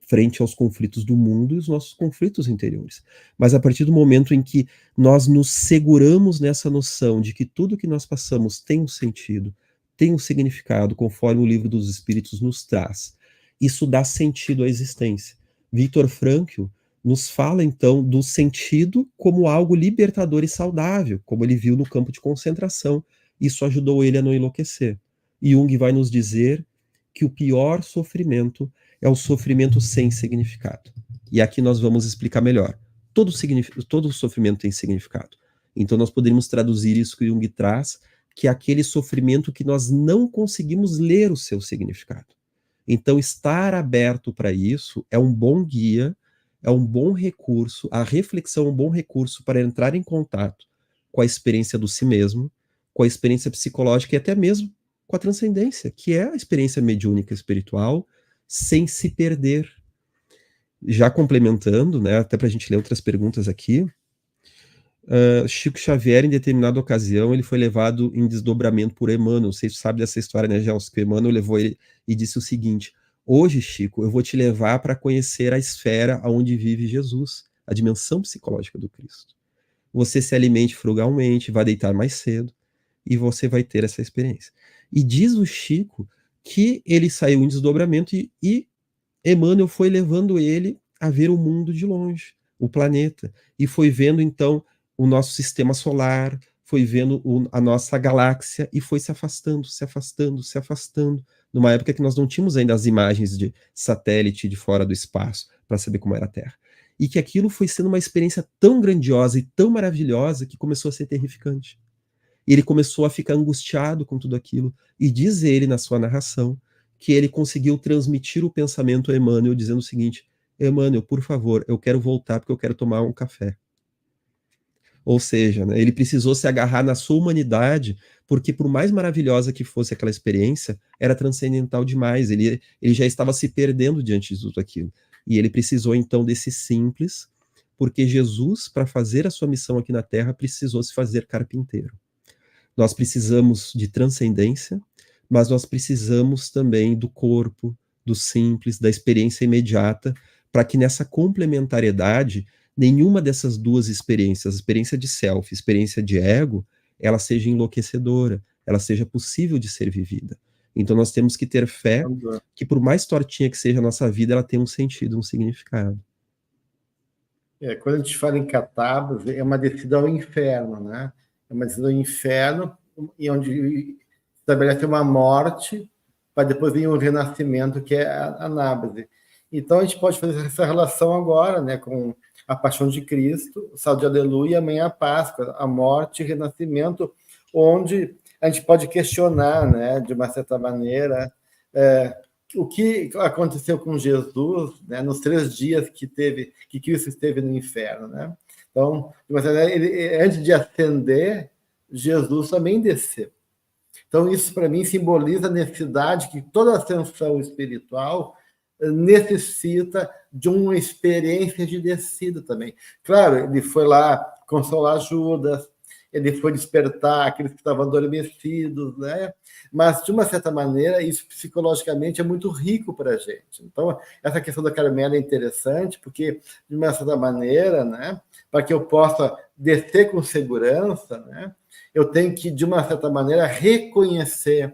frente aos conflitos do mundo e os nossos conflitos interiores. Mas a partir do momento em que nós nos seguramos nessa noção de que tudo que nós passamos tem um sentido, tem um significado, conforme o Livro dos Espíritos nos traz, isso dá sentido à existência. Viktor Frankl nos fala, então, do sentido como algo libertador e saudável, como ele viu no campo de concentração. Isso ajudou ele a não enlouquecer. E Jung vai nos dizer que o pior sofrimento é o sofrimento sem significado. E aqui nós vamos explicar melhor. Todo sofrimento tem significado. Então nós poderíamos traduzir isso que Jung traz, que é aquele sofrimento que nós não conseguimos ler o seu significado. Então estar aberto para isso é um bom guia, é um bom recurso, a reflexão é um bom recurso para entrar em contato com a experiência do si mesmo, com a experiência psicológica e até mesmo com a transcendência, que é a experiência mediúnica espiritual, sem se perder. Já complementando, né, até para a gente ler outras perguntas aqui, Chico Xavier, em determinada ocasião, ele foi levado em desdobramento por Emmanuel. Você sabe dessa história, né, Gelson? Que Emmanuel levou ele e disse o seguinte: hoje, Chico, eu vou te levar para conhecer a esfera onde vive Jesus, a dimensão psicológica do Cristo. Você se alimente frugalmente, vai deitar mais cedo, e você vai ter essa experiência. E diz o Chico que ele saiu em desdobramento e Emmanuel foi levando ele a ver o mundo de longe, o planeta, e foi vendo então o nosso sistema solar, foi vendo a nossa galáxia e foi se afastando, se afastando, se afastando, numa época que nós não tínhamos ainda as imagens de satélite de fora do espaço para saber como era a Terra. E que aquilo foi sendo uma experiência tão grandiosa e tão maravilhosa que começou a ser terrificante. E ele começou a ficar angustiado com tudo aquilo. E diz ele na sua narração que ele conseguiu transmitir o pensamento a Emmanuel, dizendo o seguinte: Emmanuel, por favor, eu quero voltar porque eu quero tomar um café. Ou seja, né, ele precisou se agarrar na sua humanidade, porque por mais maravilhosa que fosse aquela experiência, era transcendental demais. Ele já estava se perdendo diante de tudo aquilo. E ele precisou, então, desse simples, porque Jesus, para fazer a sua missão aqui na Terra, precisou se fazer carpinteiro. Nós precisamos de transcendência, mas nós precisamos também do corpo, do simples, da experiência imediata, para que nessa complementariedade, nenhuma dessas duas experiências, a experiência de self, a experiência de ego, ela seja enlouquecedora, ela seja possível de ser vivida. Então nós temos que ter fé que, por mais tortinha que seja a nossa vida, ela tem um sentido, um significado. Quando a gente fala em catábase, é uma descida ao inferno, né? É uma descida ao inferno, e onde estabelece uma morte, para depois vir um renascimento, que é a anábase. Então, a gente pode fazer essa relação agora, né, com a paixão de Cristo, o salve de aleluia, e amanhã a Páscoa, a morte e renascimento, onde a gente pode questionar, né, de uma certa maneira, o que aconteceu com Jesus, né, nos 3 dias que Cristo esteve no inferno, né? Então, antes de ascender, Jesus também desceu. Então, isso para mim simboliza a necessidade que toda ascensão espiritual necessita de uma experiência de descida também. Claro, ele foi lá consolar Judas, ele foi despertar aqueles que estavam adormecidos, né? Mas, de uma certa maneira, isso psicologicamente é muito rico para a gente. Então, essa questão da Carmela é interessante, porque, de uma certa maneira, né, para que eu possa descer com segurança, né, eu tenho que, de uma certa maneira, reconhecer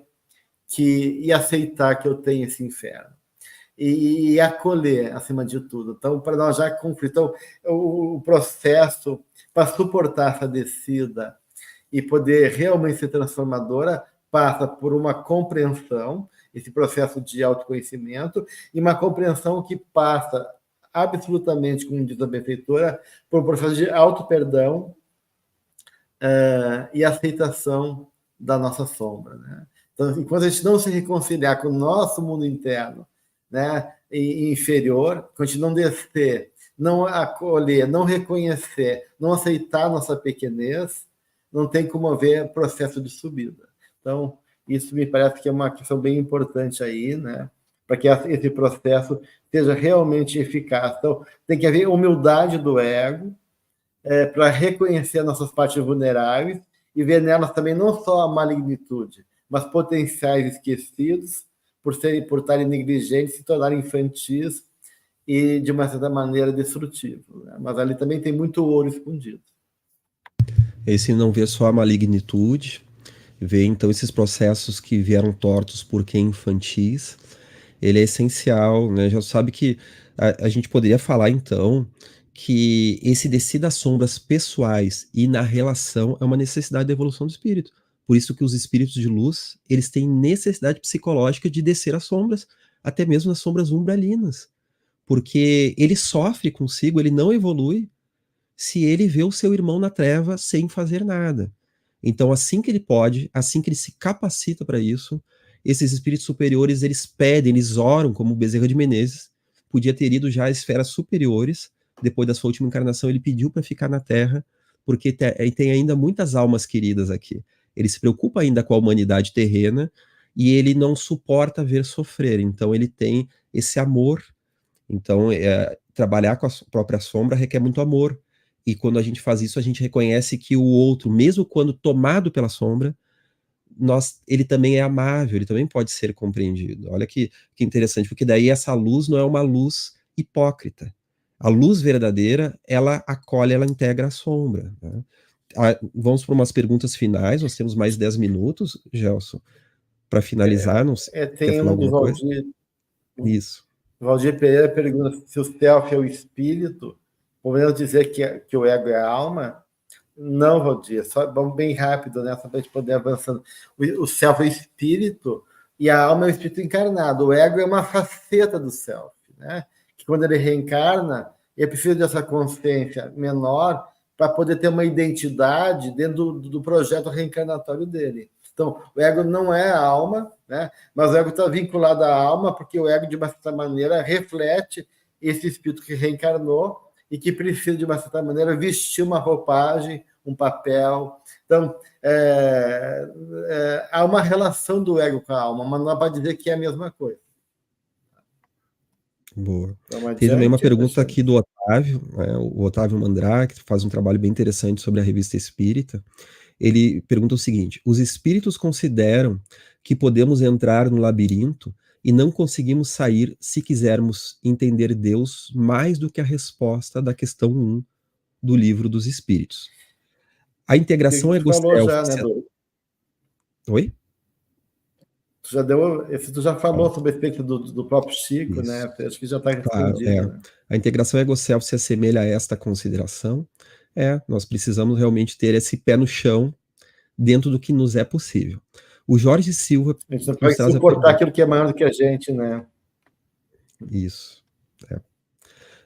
e aceitar que eu tenho esse inferno. E acolher, acima de tudo. Então, para nós já concluir, então, o processo para suportar essa descida e poder realmente ser transformadora passa por uma compreensão, esse processo de autoconhecimento, e uma compreensão que passa absolutamente, como diz a benfeitora, por um processo de auto-perdão e aceitação da nossa sombra, né? Então, enquanto a gente não se reconciliar com o nosso mundo interno, né, inferior, quando a gente não descer, não acolher, não reconhecer, não aceitar nossa pequenez, não tem como haver processo de subida. Então, isso me parece que é uma questão bem importante aí, né, para que esse processo seja realmente eficaz. Então, tem que haver humildade do ego, para reconhecer nossas partes vulneráveis e ver nelas também não só a malignitude, mas potenciais esquecidos por estarem negligentes, se tornarem infantis e, de uma certa maneira, destrutivos, né? Mas ali também tem muito ouro escondido. Esse não vê só a malignitude, vê então esses processos que vieram tortos por quem infantis, ele é essencial, né? Já sabe que a gente poderia falar então que esse descer das sombras pessoais e na relação é uma necessidade da evolução do espírito. Por isso que os espíritos de luz, eles têm necessidade psicológica de descer as sombras, até mesmo as sombras umbralinas, porque ele sofre consigo, ele não evolui se ele vê o seu irmão na treva sem fazer nada. Então, assim que ele pode, assim que ele se capacita para isso, esses espíritos superiores, eles pedem, eles oram, como o Bezerra de Menezes, podia ter ido já às esferas superiores, depois da sua última encarnação, ele pediu para ficar na Terra, porque tem ainda muitas almas queridas aqui. Ele se preocupa ainda com a humanidade terrena, e ele não suporta ver sofrer, então ele tem esse amor. Então, trabalhar com a própria sombra requer muito amor, e quando a gente faz isso, a gente reconhece que o outro, mesmo quando tomado pela sombra, ele também é amável, ele também pode ser compreendido. Olha que interessante, porque daí essa luz não é uma luz hipócrita. A luz verdadeira, ela acolhe, ela integra a sombra, né? Vamos para umas perguntas finais, nós temos mais 10 minutos, Gelson, para finalizar, não sei, quer Tem falar um do alguma coisa? Valdir. Isso. Valdir Pereira pergunta se o self é o espírito. Podemos dizer que o ego é a alma? Não, Valdir, só vamos bem rápido, né? Só para a gente poder avançando. O self é o espírito e a alma é o espírito encarnado. O ego é uma faceta do self, né? Que quando ele reencarna, ele precisa dessa consciência menor para poder ter uma identidade dentro do projeto reencarnatório dele. Então, o ego não é a alma, né? Mas o ego está vinculado à alma porque o ego, de uma certa maneira, reflete esse espírito que reencarnou e que precisa, de uma certa maneira, vestir uma roupagem, um papel. Então, há uma relação do ego com a alma, mas não pode dizer que é a mesma coisa. Boa. Vamos Tem também uma adiante, pergunta Alexandre. aqui do Otávio, né, o Otávio Mandrake, que faz um trabalho bem interessante sobre a Revista Espírita. Ele pergunta o seguinte: os espíritos consideram que podemos entrar no labirinto e não conseguimos sair se quisermos entender Deus mais do que a resposta da questão 1 do Livro dos Espíritos. A Que a integração gente falou ego-self... já, né, do, Oi? tu já falou sobre o efeito do próprio Chico, né? Isso. Acho que já está Claro, respondido, né? a integração ego-self se assemelha a esta consideração. Nós precisamos realmente ter esse pé no chão dentro do que nos é possível. O Jorge Silva A gente não nos pode traz a suportar pergunta. aquilo que é maior do que a gente, né? Isso. É.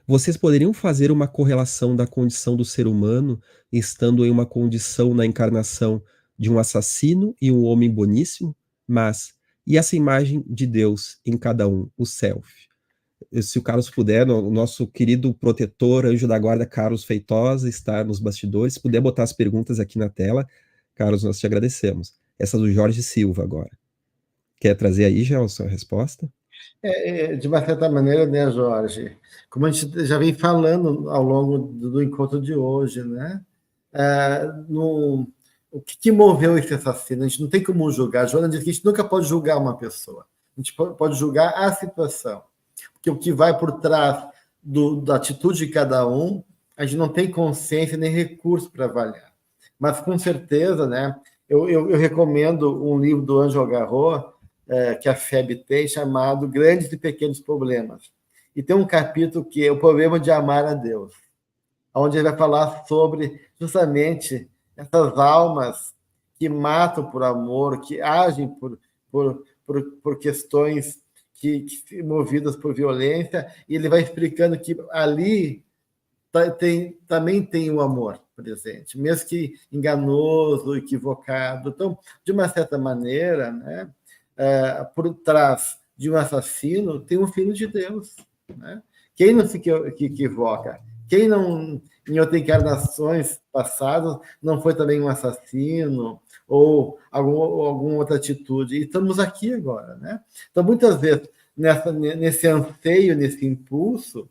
Vocês poderiam fazer uma correlação da condição do ser humano estando em uma condição na encarnação de um assassino e um homem boníssimo? Mas, e essa imagem de Deus em cada um, o self? Se o Carlos puder, o nosso querido protetor, anjo da guarda, Carlos Feitosa, está nos bastidores. Se puder botar as perguntas aqui na tela, Carlos, nós te agradecemos. Essa do Jorge Silva agora. Quer trazer aí, Gelson, a resposta? De uma certa maneira, né, Jorge? Como a gente já vem falando ao longo do encontro de hoje, né? O que moveu esse assassino? A gente não tem como julgar. A Joana diz que a gente nunca pode julgar uma pessoa. A gente pode julgar a situação. Porque o que vai por trás da atitude de cada um, a gente não tem consciência nem recurso para avaliar. Mas, com certeza, né? Eu recomendo um livro do Ângelo Agarro, que a FEB tem, chamado Grandes e Pequenos Problemas. E tem um capítulo que é o problema de amar a Deus, onde ele vai falar sobre justamente essas almas que matam por amor, que agem por questões movidas por violência, e ele vai explicando que ali também tem o amor presente, mesmo que enganoso, equivocado. Então, de uma certa maneira, né, por trás de um assassino tem um filho de Deus. Né? Quem não se equivoca? Quem não, em outras encarnações passadas, não foi também um assassino ou alguma outra atitude? E estamos aqui agora. Né? Então, muitas vezes, nesse anseio, nesse impulso,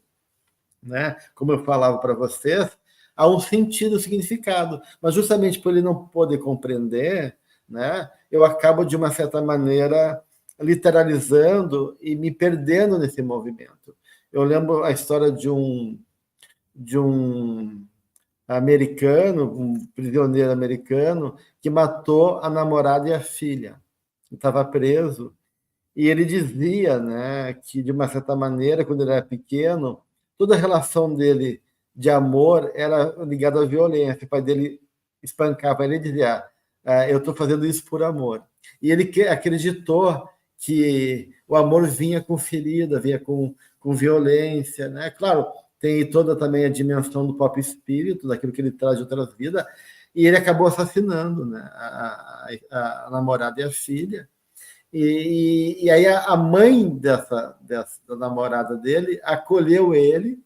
né? Como eu falava para vocês, há um sentido, um significado, mas justamente por ele não poder compreender, né? Eu acabo de uma certa maneira literalizando e me perdendo nesse movimento. Eu lembro a história de um americano, um prisioneiro americano que matou a namorada e a filha. Estava preso e ele dizia, né, que de uma certa maneira, quando ele era pequeno, toda a relação dele de amor era ligada à violência. O pai dele espancava ele e dizia: eu estou fazendo isso por amor. E ele acreditou que o amor vinha com ferida, vinha com violência, né? Claro, tem toda também a dimensão do próprio espírito, daquilo que ele traz de outras vidas, e ele acabou assassinando, né, a namorada e a filha. E aí a mãe da namorada dele acolheu ele,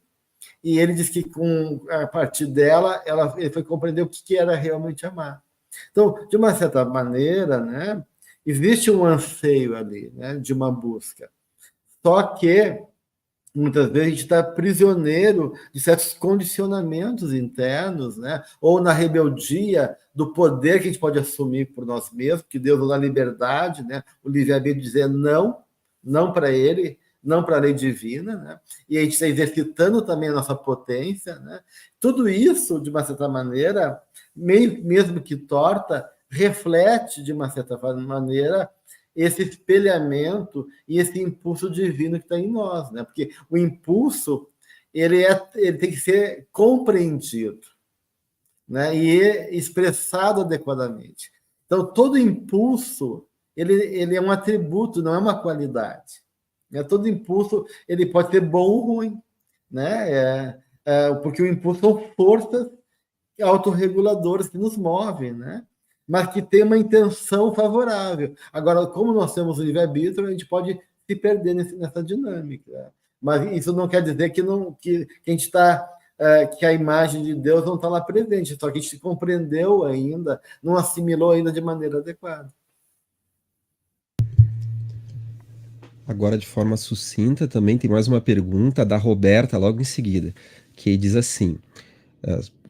e ele disse que a partir dela ele foi compreender o que era realmente amar. Então, de uma certa maneira, né, existe um anseio ali, né, de uma busca. Só que muitas vezes a gente está prisioneiro de certos condicionamentos internos, né? Ou na rebeldia do poder que a gente pode assumir por nós mesmos, que Deus nos dá liberdade, né? O livre-arbítrio dizer não, não para Ele, não para a lei divina, né? E a gente está exercitando também a nossa potência, né? Tudo isso, de uma certa maneira, mesmo que torta, reflete, de uma certa maneira, esse espelhamento e esse impulso divino que está em nós, né? Porque o impulso ele tem que ser compreendido, né? E expressado adequadamente. Então todo impulso ele é um atributo, não é uma qualidade. Né? Todo impulso ele pode ser bom ou ruim, né? Porque o impulso são forças autorreguladoras que nos movem, né? Mas que tem uma intenção favorável. Agora, como nós temos o livre-arbítrio, a gente pode se perder nessa dinâmica. Mas isso não quer dizer que a gente está que a imagem de Deus não está lá presente, só que a gente compreendeu ainda, não assimilou ainda de maneira adequada. agora de forma sucinta também. Tem mais uma pergunta da Roberta logo em seguida, que diz assim,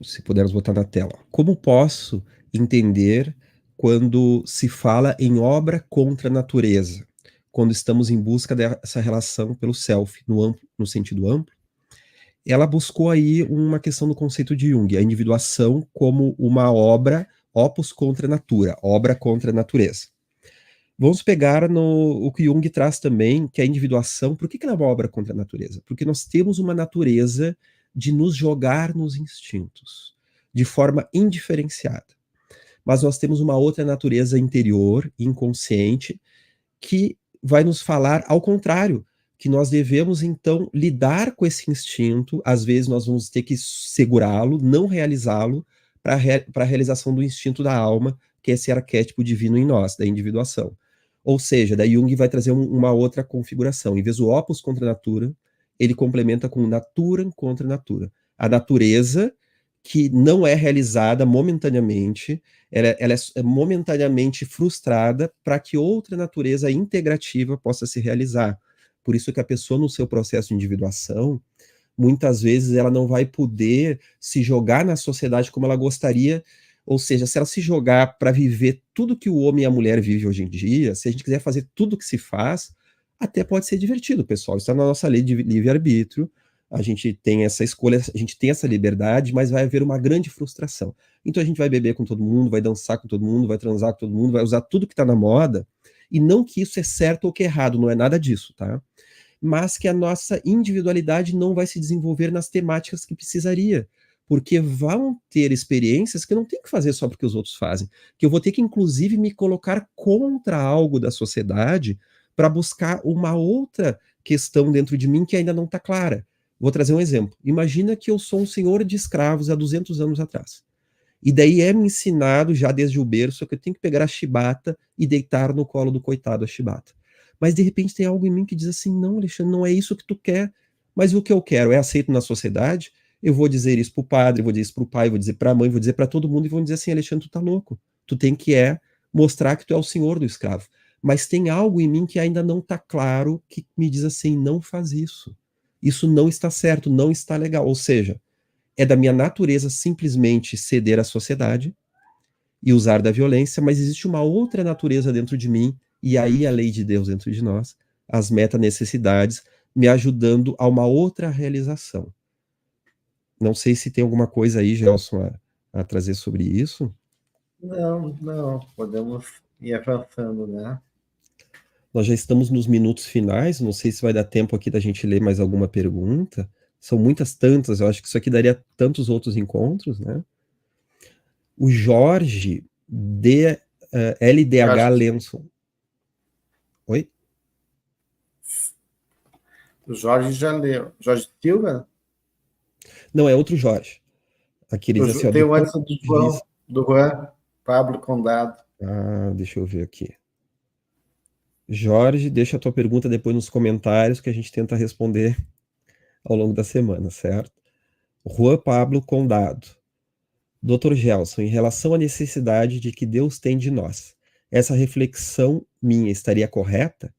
se pudermos botar na tela: como posso entender quando se fala em obra contra a natureza, quando estamos em busca dessa relação pelo self, no sentido amplo? Ela buscou aí uma questão do conceito de Jung, a individuação como uma obra opus contra a natura, obra contra a natureza. Vamos pegar o que Jung traz também, que é a individuação. Por que ela é uma obra contra a natureza? Porque nós temos uma natureza de nos jogar nos instintos, de forma indiferenciada. Mas nós temos uma outra natureza interior, inconsciente, que vai nos falar ao contrário, que nós devemos então lidar com esse instinto. Às vezes nós vamos ter que segurá-lo, não realizá-lo, para a realização do instinto da alma, que é esse arquétipo divino em nós, da individuação. Ou seja, daí Jung vai trazer uma outra configuração. Em vez do opus contra a natura, ele complementa com natura contra a natura. A natureza que não é realizada momentaneamente, ela é momentaneamente frustrada para que outra natureza integrativa possa se realizar. Por isso que a pessoa, no seu processo de individuação, muitas vezes ela não vai poder se jogar na sociedade como ela gostaria. Ou seja, se ela se jogar para viver tudo que o homem e a mulher vivem hoje em dia, se a gente quiser fazer tudo que se faz, até pode ser divertido, pessoal. Isso está na nossa lei de livre-arbítrio. A gente tem essa escolha, a gente tem essa liberdade, mas vai haver uma grande frustração. Então a gente vai beber com todo mundo, vai dançar com todo mundo, vai transar com todo mundo, vai usar tudo que está na moda, e não que isso é certo ou que é errado, não é nada disso, tá? Mas que a nossa individualidade não vai se desenvolver nas temáticas que precisaria, porque vão ter experiências que eu não tenho que fazer só porque os outros fazem, que eu vou ter que, inclusive, me colocar contra algo da sociedade para buscar uma outra questão dentro de mim que ainda não está clara. Vou trazer um exemplo. Imagina que eu sou um senhor de escravos há 200 anos atrás. E daí é me ensinado, já desde o berço, que eu tenho que pegar a chibata e deitar no colo do coitado a chibata. Mas de repente tem algo em mim que diz assim: não, Alexandre, não é isso que tu quer. Mas o que eu quero é aceito na sociedade. Eu vou dizer isso pro padre, vou dizer isso pro pai, vou dizer pra mãe, vou dizer para todo mundo, e vão dizer assim: Alexandre, tu tá louco. Tu tem que mostrar que tu é o senhor do escravo. Mas tem algo em mim que ainda não tá claro, que me diz assim: não faz isso. Isso não está certo, não está legal. Ou seja, é da minha natureza simplesmente ceder à sociedade e usar da violência, mas existe uma outra natureza dentro de mim, e aí a lei de Deus dentro de nós, as meta-necessidades, me ajudando a uma outra realização. Não sei se tem alguma coisa aí, Gelson, a trazer sobre isso. Não, podemos ir avançando, né? Nós já estamos nos minutos finais, não sei se vai dar tempo aqui da gente ler mais alguma pergunta. São muitas tantas, eu acho que isso aqui daria tantos outros encontros, né? O Jorge LDH Lenson. Oi? O Jorge já leu. Jorge Silva? Não, é outro Jorge. Aqui ele diz assim, ó, tem o antes do Juan Pablo Condado. Deixa eu ver aqui. Jorge, deixa a tua pergunta depois nos comentários que a gente tenta responder ao longo da semana, certo? Juan Pablo Condado. Dr. Gelson, em relação à necessidade de que Deus tem de nós, essa reflexão minha estaria correta?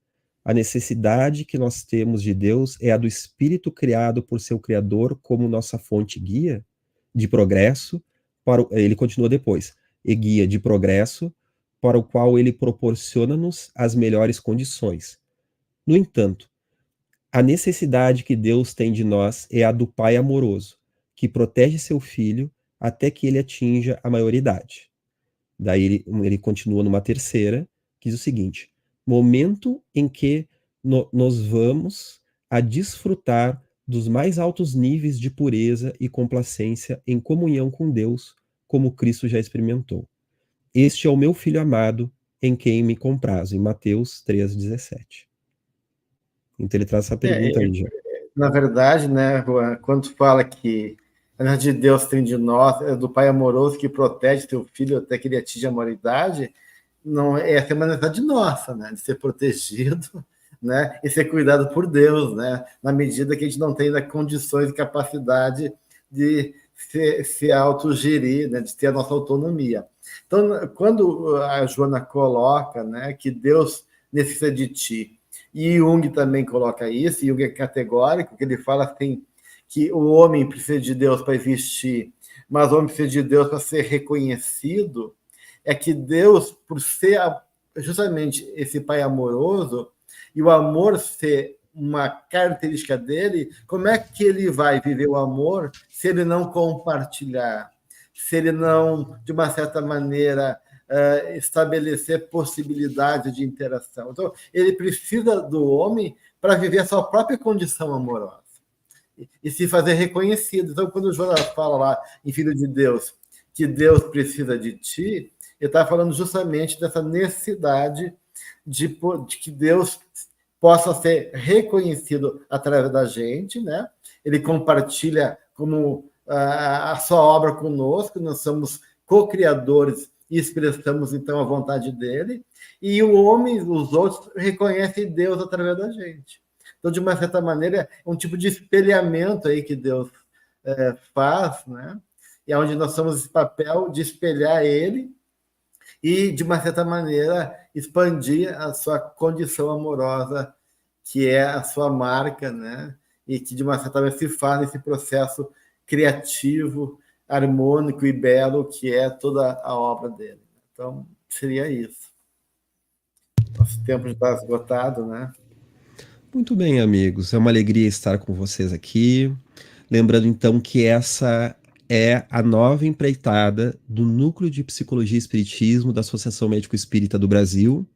A necessidade que nós temos de Deus é a do Espírito criado por seu Criador como nossa fonte guia de progresso, ele continua depois, e guia de progresso, para o qual ele proporciona-nos as melhores condições. No entanto, a necessidade que Deus tem de nós é a do Pai amoroso, que protege seu filho até que ele atinja a maioridade. Daí ele continua numa terceira, que diz o seguinte: momento em que nós vamos a desfrutar dos mais altos níveis de pureza e complacência em comunhão com Deus, como Cristo já experimentou. Este é o meu filho amado, em quem me comprazo, em Mateus 3,17. Então ele traz essa pergunta aí já. Na verdade, né, Juan, quando tu fala que a de Deus tem de nós, é do Pai amoroso que protege teu filho até que ele atinja a maioridade, não, essa é uma necessidade nossa, né, de ser protegido, né, e ser cuidado por Deus, né, na medida que a gente não tem condições e capacidade de se autogerir, né, de ter a nossa autonomia. Então, quando a Joana coloca, né, que Deus necessita de ti, E Jung também coloca isso, Jung é categórico, que ele fala assim, que o homem precisa de Deus para existir, mas o homem precisa de Deus para ser reconhecido, é que Deus, por ser justamente esse pai amoroso, e o amor ser uma característica dele, como é que ele vai viver o amor se ele não compartilhar, se ele não, de uma certa maneira, estabelecer possibilidade de interação? Então, ele precisa do homem para viver a sua própria condição amorosa e se fazer reconhecido. Então, quando o Jonas fala lá em Filho de Deus, que Deus precisa de ti, ele está falando justamente dessa necessidade de que Deus possa ser reconhecido através da gente, né? Ele compartilha como a sua obra conosco, nós somos co-criadores e expressamos então a vontade dele, e o homem, os outros, reconhecem Deus através da gente. Então, de uma certa maneira, é um tipo de espelhamento aí que Deus faz, né? E é onde nós somos esse papel de espelhar ele e, de uma certa maneira, expandir a sua condição amorosa, que é a sua marca, né? E que, de uma certa maneira, se faz nesse processo criativo, harmônico e belo, que é toda a obra dele. Então, seria isso. Nosso tempo já está esgotado, né? Muito bem, amigos. É uma alegria estar com vocês aqui. Lembrando então que essa é a nova empreitada do Núcleo de Psicologia e Espiritismo da Associação Médico Espírita do Brasil,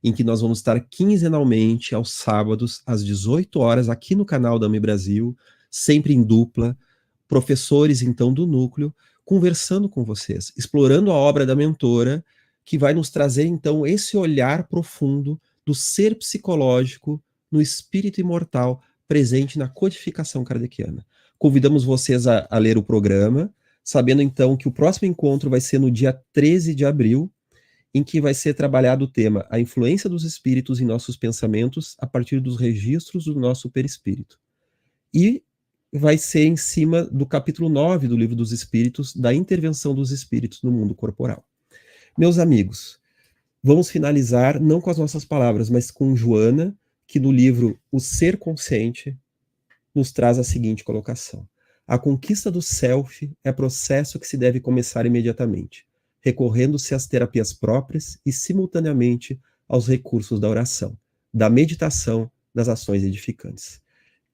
em que nós vamos estar quinzenalmente aos sábados às 18 horas aqui no canal da AME Brasil, sempre em dupla, professores então do núcleo conversando com vocês, explorando a obra da mentora, que vai nos trazer então esse olhar profundo do ser psicológico no espírito imortal presente na codificação kardeciana. Convidamos vocês a ler o programa, sabendo então que o próximo encontro vai ser no dia 13 de abril, em que vai ser trabalhado o tema a influência dos espíritos em nossos pensamentos a partir dos registros do nosso perispírito. E vai ser em cima do capítulo 9 do Livro dos Espíritos, da intervenção dos espíritos no mundo corporal. Meus amigos, vamos finalizar não com as nossas palavras, mas com Joana, que no livro O Ser Consciente nos traz a seguinte colocação: a conquista do self é processo que se deve começar imediatamente, recorrendo-se às terapias próprias e simultaneamente aos recursos da oração, da meditação, das ações edificantes.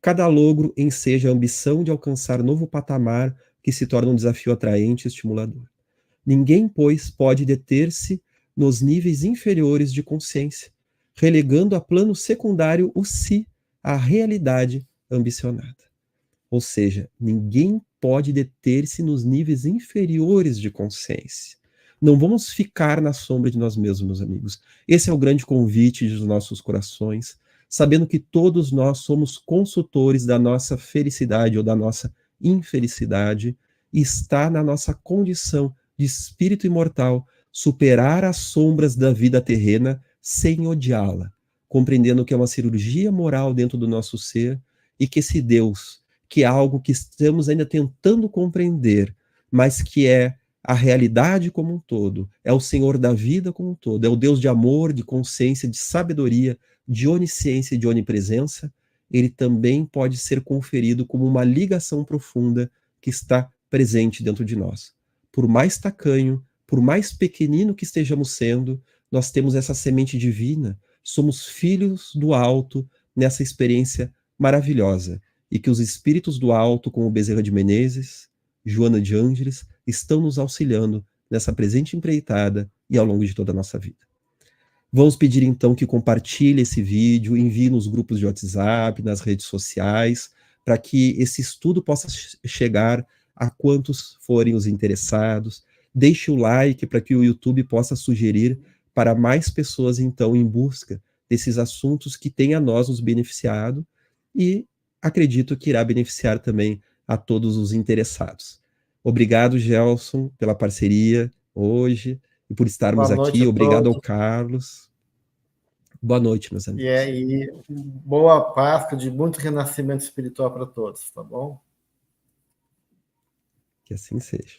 Cada logro enseja a ambição de alcançar novo patamar que se torna um desafio atraente e estimulador. Ninguém, pois, pode deter-se nos níveis inferiores de consciência, relegando a plano secundário o si, a realidade ambicionada. Ou seja, ninguém pode deter-se nos níveis inferiores de consciência. Não vamos ficar na sombra de nós mesmos, meus amigos. Esse é o grande convite dos nossos corações, sabendo que todos nós somos consultores da nossa felicidade ou da nossa infelicidade, e está na nossa condição de espírito imortal superar as sombras da vida terrena sem odiá-la, compreendendo que é uma cirurgia moral dentro do nosso ser e que esse Deus, que é algo que estamos ainda tentando compreender, mas que é a realidade como um todo, é o Senhor da vida como um todo, é o Deus de amor, de consciência, de sabedoria, de onisciência e de onipresença, ele também pode ser conferido como uma ligação profunda que está presente dentro de nós. Por mais tacanho, por mais pequenino que estejamos sendo, nós temos essa semente divina, somos filhos do alto nessa experiência maravilhosa, e que os espíritos do alto, como Bezerra de Menezes, Joana de Ângeles, estão nos auxiliando nessa presente empreitada e ao longo de toda a nossa vida. Vamos pedir então que compartilhe esse vídeo, envie nos grupos de WhatsApp, nas redes sociais, para que esse estudo possa chegar a quantos forem os interessados. Deixe o like para que o YouTube possa sugerir para mais pessoas, então, em busca desses assuntos que têm a nós nos beneficiado, e acredito que irá beneficiar também a todos os interessados. Obrigado, Gelson, pela parceria hoje e por estarmos Boa noite aqui. a Obrigado ao todos. Carlos. Boa noite, meus amigos. E boa Páscoa, de muito renascimento espiritual para todos, tá bom? Que assim seja.